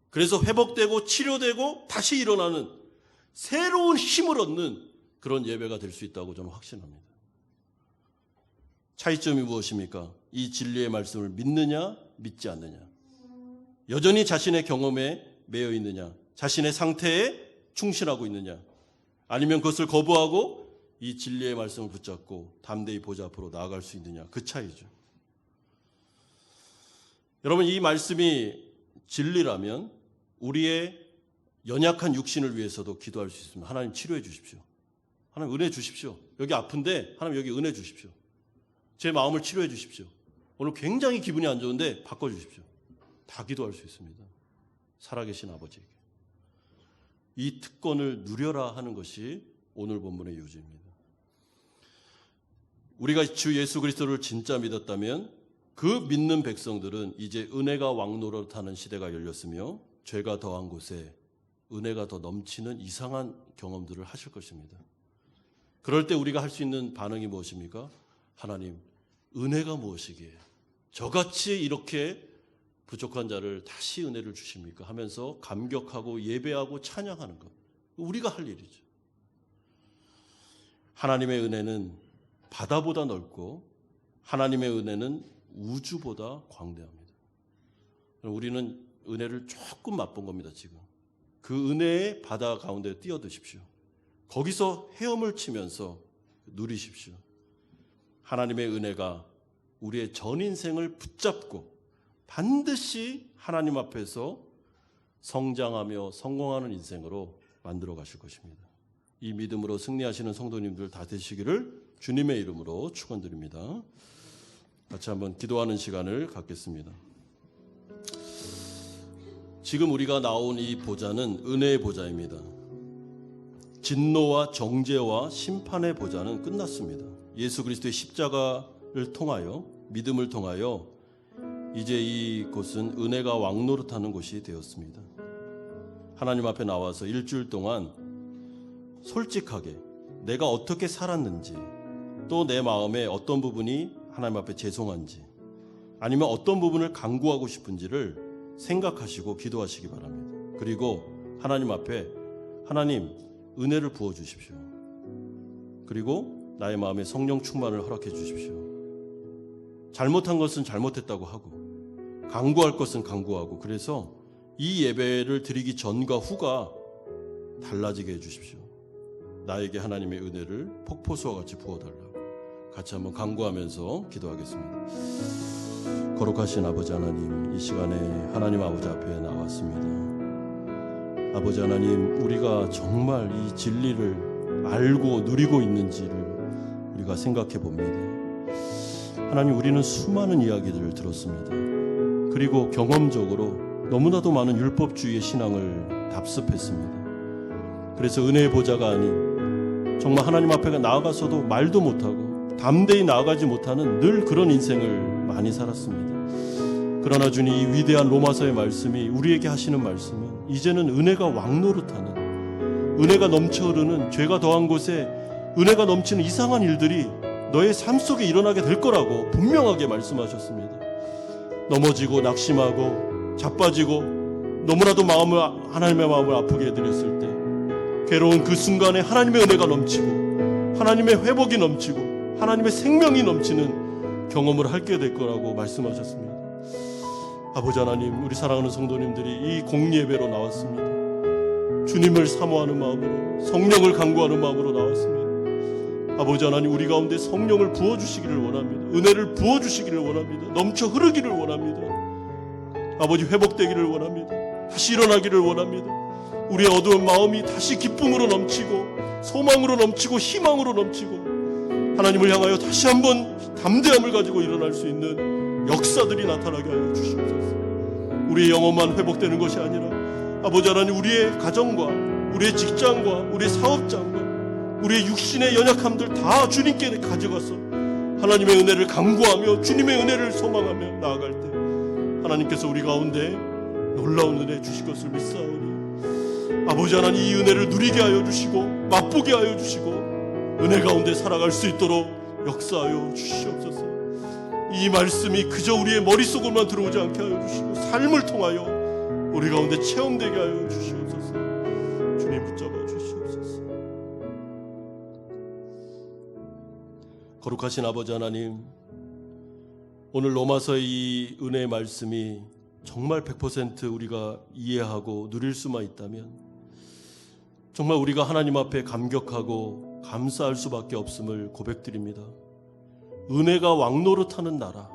그래서 회복되고 치료되고 다시 일어나는 새로운 힘을 얻는 그런 예배가 될 수 있다고 저는 확신합니다. 차이점이 무엇입니까? 이 진리의 말씀을 믿느냐 믿지 않느냐, 여전히 자신의 경험에 매여 있느냐, 자신의 상태에 충실하고 있느냐, 아니면 그것을 거부하고 이 진리의 말씀을 붙잡고 담대히 보좌 앞으로 나아갈 수 있느냐, 그 차이죠. 여러분, 이 말씀이 진리라면 우리의 연약한 육신을 위해서도 기도할 수 있습니다. 하나님 치료해 주십시오. 하나님 은혜 주십시오. 여기 아픈데 하나님 여기 은혜 주십시오. 제 마음을 치료해 주십시오. 오늘 굉장히 기분이 안 좋은데 바꿔주십시오. 다 기도할 수 있습니다. 살아계신 아버지에게. 이 특권을 누려라 하는 것이 오늘 본문의 요지입니다. 우리가 주 예수 그리스도를 진짜 믿었다면 그 믿는 백성들은 이제 은혜가 왕노릇하는 시대가 열렸으며 죄가 더한 곳에 은혜가 더 넘치는 이상한 경험들을 하실 것입니다. 그럴 때 우리가 할 수 있는 반응이 무엇입니까? 하나님, 은혜가 무엇이기에 저같이 이렇게 부족한 자를 다시 은혜를 주십니까? 하면서 감격하고 예배하고 찬양하는 것, 우리가 할 일이죠. 하나님의 은혜는 바다보다 넓고 하나님의 은혜는 우주보다 광대합니다. 우리는 은혜를 조금 맛본 겁니다. 지금 그 은혜의 바다 가운데 뛰어드십시오. 거기서 헤엄을 치면서 누리십시오. 하나님의 은혜가 우리의 전 인생을 붙잡고 반드시 하나님 앞에서 성장하며 성공하는 인생으로 만들어 가실 것입니다. 이 믿음으로 승리하시는 성도님들 다 되시기를 주님의 이름으로 축원드립니다. 같이 한번 기도하는 시간을 갖겠습니다. 지금 우리가 나온 이 보좌는 은혜의 보좌입니다. 진노와 정죄와 심판의 보좌는 끝났습니다. 예수 그리스도의 십자가를 통하여, 믿음을 통하여 이제 이곳은 은혜가 왕노릇하는 곳이 되었습니다. 하나님 앞에 나와서 일주일 동안 솔직하게 내가 어떻게 살았는지, 또 내 마음에 어떤 부분이 하나님 앞에 죄송한지 아니면 어떤 부분을 간구하고 싶은지를 생각하시고 기도하시기 바랍니다. 그리고 하나님 앞에 하나님 은혜를 부어 주십시오. 그리고 나의 마음에 성령 충만을 허락해 주십시오. 잘못한 것은 잘못했다고 하고 간구할 것은 간구하고, 그래서 이 예배를 드리기 전과 후가 달라지게 해주십시오. 나에게 하나님의 은혜를 폭포수와 같이 부어달라고 같이 한번 간구하면서 기도하겠습니다. 거룩하신 아버지 하나님, 이 시간에 하나님 아버지 앞에 나왔습니다. 아버지 하나님, 우리가 정말 이 진리를 알고 누리고 있는지를 우리가 생각해 봅니다. 하나님, 우리는 수많은 이야기들을 들었습니다. 그리고 경험적으로 너무나도 많은 율법주의의 신앙을 답습했습니다. 그래서 은혜의 보좌가 아닌 정말 하나님 앞에 나아가서도 말도 못하고 담대히 나아가지 못하는 늘 그런 인생을 많이 살았습니다. 그러나 주님, 이 위대한 로마서의 말씀이 우리에게 하시는 말씀은 이제는 은혜가 왕노릇하는, 은혜가 넘쳐 흐르는, 죄가 더한 곳에 은혜가 넘치는 이상한 일들이 너의 삶 속에 일어나게 될 거라고 분명하게 말씀하셨습니다. 넘어지고 낙심하고 자빠지고 너무나도 하나님의 마음을 아프게 해드렸을 때 괴로운 그 순간에 하나님의 은혜가 넘치고 하나님의 회복이 넘치고 하나님의 생명이 넘치는 경험을 하게 될 거라고 말씀하셨습니다. 아버지 하나님, 우리 사랑하는 성도님들이 이 공예배로 나왔습니다. 주님을 사모하는 마음으로, 성령을 간구하는 마음으로 나왔습니다. 아버지 하나님, 우리 가운데 성령을 부어주시기를 원합니다. 은혜를 부어주시기를 원합니다. 넘쳐 흐르기를 원합니다. 아버지, 회복되기를 원합니다. 다시 일어나기를 원합니다. 우리의 어두운 마음이 다시 기쁨으로 넘치고 소망으로 넘치고 희망으로 넘치고 하나님을 향하여 다시 한번 담대함을 가지고 일어날 수 있는 역사들이 나타나게 하여 주시옵소서. 우리의 영혼만 회복되는 것이 아니라 아버지 하나님, 우리의 가정과 우리의 직장과 우리의 사업장과 우리의 육신의 연약함들 다 주님께 가져가서 하나님의 은혜를 간구하며 주님의 은혜를 소망하며 나아갈 때 하나님께서 우리 가운데 놀라운 은혜 주실 것을 믿사오니 아버지 하나님, 이 은혜를 누리게 하여 주시고 맛보게 하여 주시고 은혜 가운데 살아갈 수 있도록 역사하여 주시옵소서. 이 말씀이 그저 우리의 머릿속으로만 들어오지 않게 하여 주시고 삶을 통하여 우리 가운데 체험되게 하여 주시옵소서. 주님 붙잡아 주시옵소서. 거룩하신 아버지 하나님, 오늘 로마서의 이 은혜의 말씀이 정말 100% 우리가 이해하고 누릴 수만 있다면 정말 우리가 하나님 앞에 감격하고 감사할 수밖에 없음을 고백드립니다. 은혜가 왕노릇하는 나라,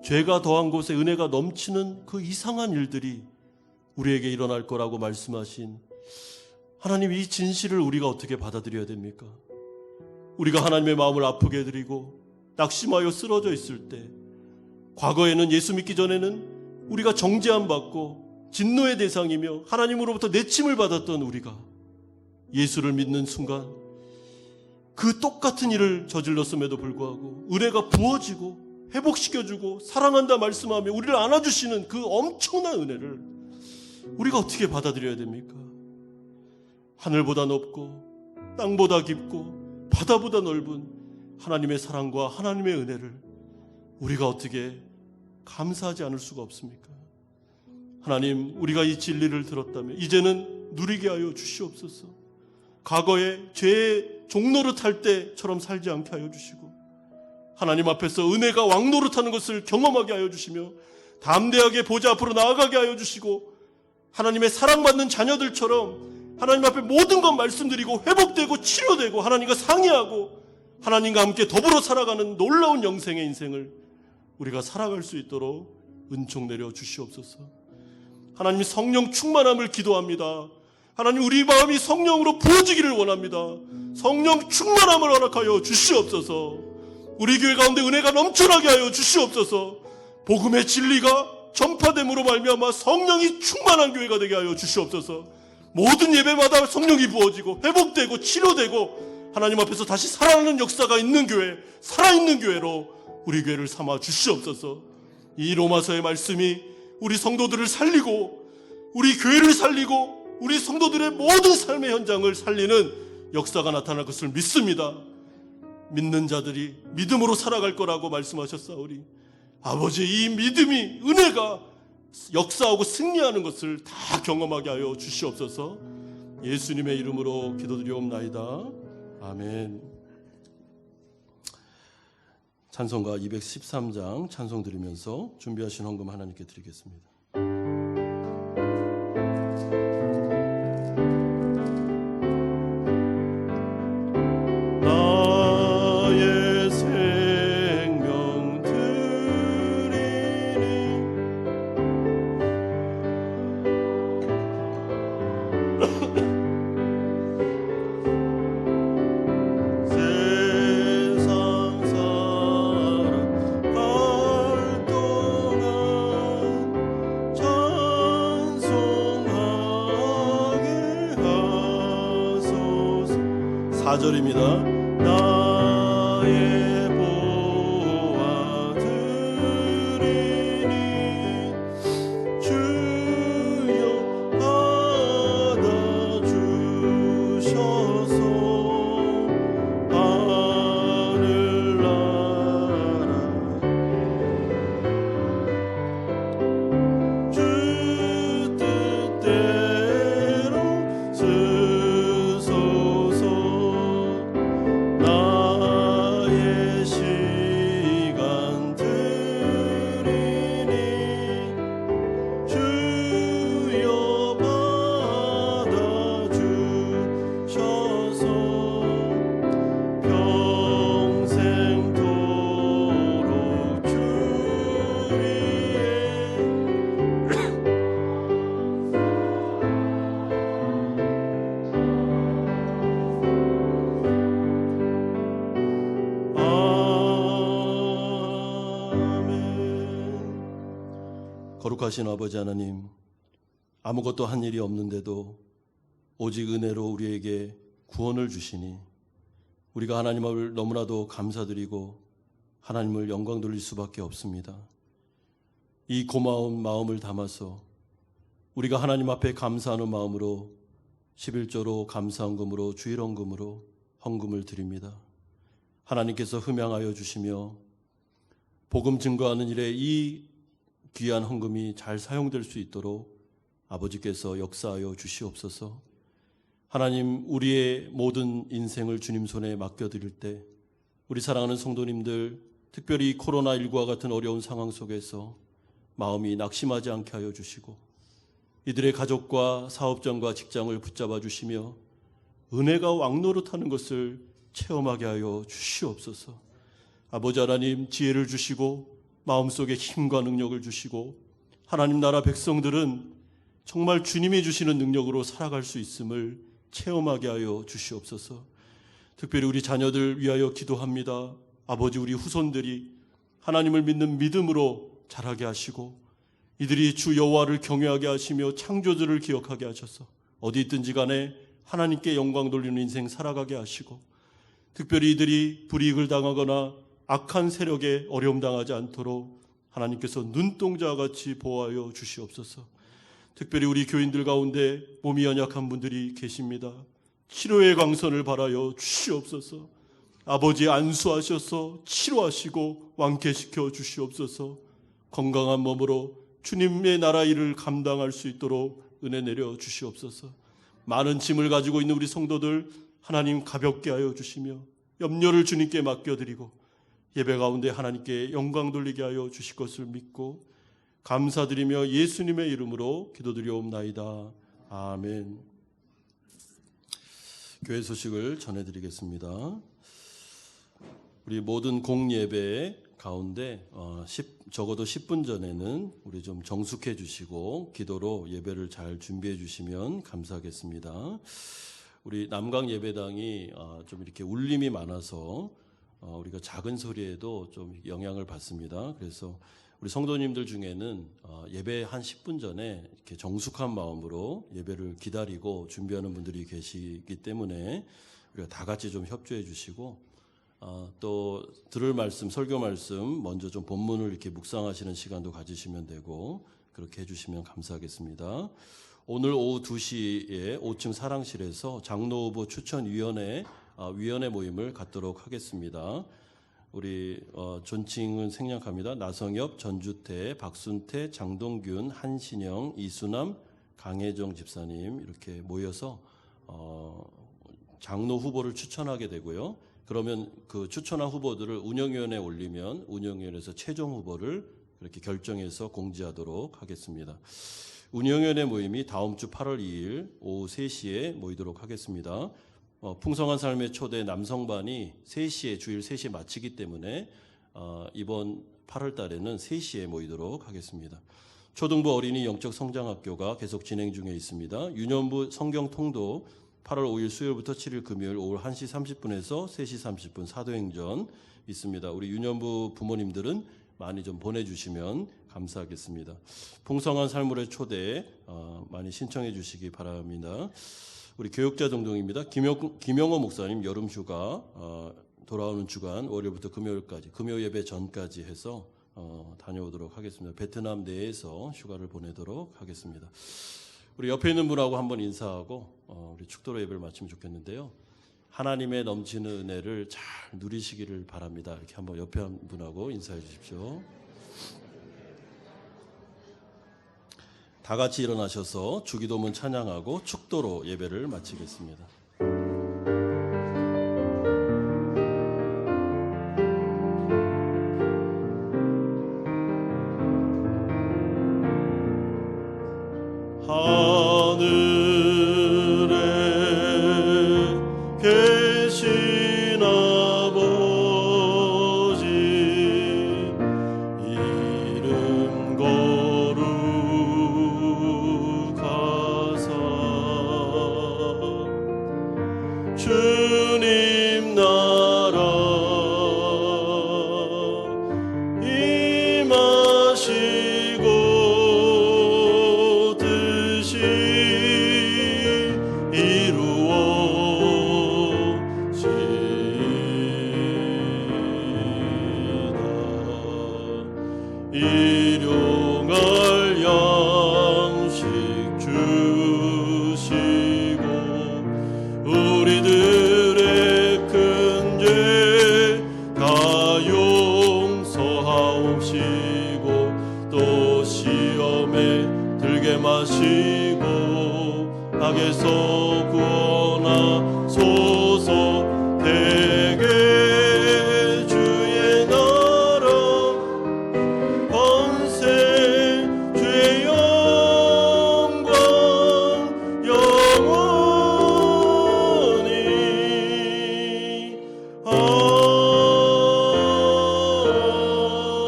죄가 더한 곳에 은혜가 넘치는 그 이상한 일들이 우리에게 일어날 거라고 말씀하신 하나님, 이 진실을 우리가 어떻게 받아들여야 됩니까? 우리가 하나님의 마음을 아프게 해드리고 낙심하여 쓰러져 있을 때, 과거에는 예수 믿기 전에는 우리가 정죄함 받고 진노의 대상이며 하나님으로부터 내침을 받았던 우리가 예수를 믿는 순간 그 똑같은 일을 저질렀음에도 불구하고 은혜가 부어지고 회복시켜주고 사랑한다 말씀하며 우리를 안아주시는 그 엄청난 은혜를 우리가 어떻게 받아들여야 됩니까? 하늘보다 높고 땅보다 깊고 바다보다 넓은 하나님의 사랑과 하나님의 은혜를 우리가 어떻게 감사하지 않을 수가 없습니까? 하나님, 우리가 이 진리를 들었다면 이제는 누리게 하여 주시옵소서. 과거에 죄의 종노릇할 때처럼 살지 않게 하여 주시고 하나님 앞에서 은혜가 왕노릇하는 것을 경험하게 하여 주시며 담대하게 보좌 앞으로 나아가게 하여 주시고 하나님의 사랑받는 자녀들처럼 하나님 앞에 모든 것 말씀드리고 회복되고 치료되고 하나님과 상의하고 하나님과 함께 더불어 살아가는 놀라운 영생의 인생을 우리가 살아갈 수 있도록 은총 내려 주시옵소서. 하나님, 성령 충만함을 기도합니다. 하나님, 우리 마음이 성령으로 부어지기를 원합니다. 성령 충만함을 허락하여 주시옵소서. 우리 교회 가운데 은혜가 넘쳐나게 하여 주시옵소서. 복음의 진리가 전파됨으로 말미암아 성령이 충만한 교회가 되게 하여 주시옵소서. 모든 예배마다 성령이 부어지고 회복되고 치료되고 하나님 앞에서 다시 살아나는 역사가 있는 교회, 살아있는 교회로 우리 교회를 삼아 주시옵소서. 이 로마서의 말씀이 우리 성도들을 살리고 우리 교회를 살리고 우리 성도들의 모든 삶의 현장을 살리는 역사가 나타날 것을 믿습니다. 믿는 자들이 믿음으로 살아갈 거라고 말씀하셨사오니 아버지, 이 믿음이, 은혜가 역사하고 승리하는 것을 다 경험하게 하여 주시옵소서. 예수님의 이름으로 기도드리옵나이다. 아멘. 찬송가 213장 찬송 드리면서 준비하신 헌금 하나님께 드리겠습니다. 나의 생명 드리니 세상 살아갈 동안 찬송하게 하소서. 4절입니다. 나의 보화 드리니 주여 받아주셔서 하늘나라 주 뜻대로 쓰소서. 나의 시간 드리니 주여 받아주셔서 평생토록 주 위에 아멘. 거룩하신 아버지 하나님, 아무것도 한 일이 없는데도 오직 은혜로 우리에게 구원을 주시니 우리가 하나님을 너무나도 감사드리고 하나님을 영광 돌릴 수밖에 없습니다. 이 고마운 마음을 담아서 우리가 하나님 앞에 감사하는 마음으로 11조로 감사헌금으로 주일헌금으로 헌금을 드립니다. 하나님께서 흠양하여 주시며 복음 증거하는 일에 이 귀한 헌금이 잘 사용될 수 있도록 아버지께서 역사하여 주시옵소서. 하나님, 우리의 모든 인생을 주님 손에 맡겨드릴 때 우리 사랑하는 성도님들, 특별히 코로나19와 같은 어려운 상황 속에서 마음이 낙심하지 않게 하여 주시고 이들의 가족과 사업장과 직장을 붙잡아 주시며 은혜가 왕노릇하는 것을 체험하게 하여 주시옵소서. 아버지 하나님, 지혜를 주시고 마음속에 힘과 능력을 주시고 하나님 나라 백성들은 정말 주님이 주시는 능력으로 살아갈 수 있음을 체험하게 하여 주시옵소서. 특별히 우리 자녀들 위하여 기도합니다. 아버지, 우리 후손들이 하나님을 믿는 믿음으로 자라게 하시고 이들이 주 여호와를 경외하게 하시며 창조주를 기억하게 하셔서 어디 있든지 간에 하나님께 영광 돌리는 인생 살아가게 하시고 특별히 이들이 불이익을 당하거나 악한 세력에 어려움 당하지 않도록 하나님께서 눈동자와 같이 보호하여 주시옵소서. 특별히 우리 교인들 가운데 몸이 연약한 분들이 계십니다. 치료의 광선을 바라여 주시옵소서. 아버지, 안수하셔서 치료하시고 완쾌시켜 주시옵소서. 건강한 몸으로 주님의 나라 일을 감당할 수 있도록 은혜 내려 주시옵소서. 많은 짐을 가지고 있는 우리 성도들 하나님 가볍게 하여 주시며 염려를 주님께 맡겨드리고 예배 가운데 하나님께 영광 돌리게 하여 주실 것을 믿고 감사드리며 예수님의 이름으로 기도드리옵나이다. 아멘. 교회 소식을 전해드리겠습니다. 우리 모든 공예배 가운데 적어도 10분 전에는 우리 좀 정숙해 주시고 기도로 예배를 잘 준비해 주시면 감사하겠습니다. 우리 남강 예배당이 좀 이렇게 울림이 많아서 우리가 작은 소리에도 좀 영향을 받습니다. 그래서 우리 성도님들 중에는 예배 한 10분 전에 이렇게 정숙한 마음으로 예배를 기다리고 준비하는 분들이 계시기 때문에 우리가 다 같이 좀 협조해 주시고 또 들을 말씀, 설교 말씀 먼저 좀 본문을 이렇게 묵상하시는 시간도 가지시면 되고 그렇게 해주시면 감사하겠습니다. 오늘 오후 2시에 5층 사랑실에서 장로 후보 추천위원회 위원회 모임을 갖도록 하겠습니다. 우리 존칭은 생략합니다. 나성엽, 전주태, 박순태, 장동균, 한신영, 이수남, 강혜정 집사님 이렇게 모여서 장로 후보를 추천하게 되고요. 그러면 그 추천한 후보들을 운영위원회에 올리면 운영위원회에서 최종 후보를 그렇게 결정해서 공지하도록 하겠습니다. 운영위원회 모임이 다음 주 8월 2일 오후 3시에 모이도록 하겠습니다. 풍성한 삶의 초대 남성반이 3시에 주일 3시에 마치기 때문에 이번 8월 달에는 3시에 모이도록 하겠습니다. 초등부 어린이 영적 성장학교가 계속 진행 중에 있습니다. 유년부 성경통도 8월 5일 수요일부터 7일 금요일 오후 1시 30분에서 3시 30분 사도행전 있습니다. 우리 유년부 부모님들은 많이 좀 보내주시면 감사하겠습니다. 풍성한 삶의 초대 많이 신청해 주시기 바랍니다. 우리 교육자 동동입니다. 김영호 목사님 여름휴가 돌아오는 주간 월요일부터 금요일까지 금요 예배 전까지 해서 다녀오도록 하겠습니다. 베트남 내에서 휴가를 보내도록 하겠습니다. 우리 옆에 있는 분하고 한번 인사하고 우리 축도로 예배를 마치면 좋겠는데요. 하나님의 넘치는 은혜를 잘 누리시기를 바랍니다. 이렇게 한번 옆에 한 분하고 인사해 주십시오. 다 같이 일어나셔서 주기도문 찬양하고 축도로 예배를 마치겠습니다. 하늘에 계신 아버지 이름 거룩하사 주님 나라 임하시고 뜻이 이루어지이다. 일용할 양식 주시고 우리들의 큰 죄 다 용서하옵시고 또 시험에 들게 마시고 악에서 구원하소서. 대개 주의 나라 번세 주의 영광 영원히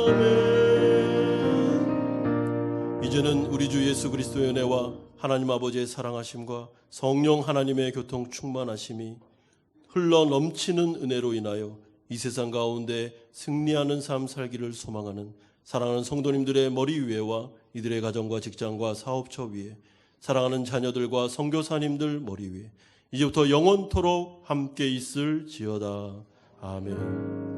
아멘. 이제는 우리 주 예수 그리스도의 은혜와 하나님 아버지의 사랑하심과 성령 하나님의 교통 충만하심이 흘러 넘치는 은혜로 인하여 이 세상 가운데 승리하는 삶 살기를 소망하는 사랑하는 성도님들의 머리 위에와 이들의 가정과 직장과 사업처 위에 사랑하는 자녀들과 선교사님들 머리 위에 이제부터 영원토록 함께 있을지어다. 아멘.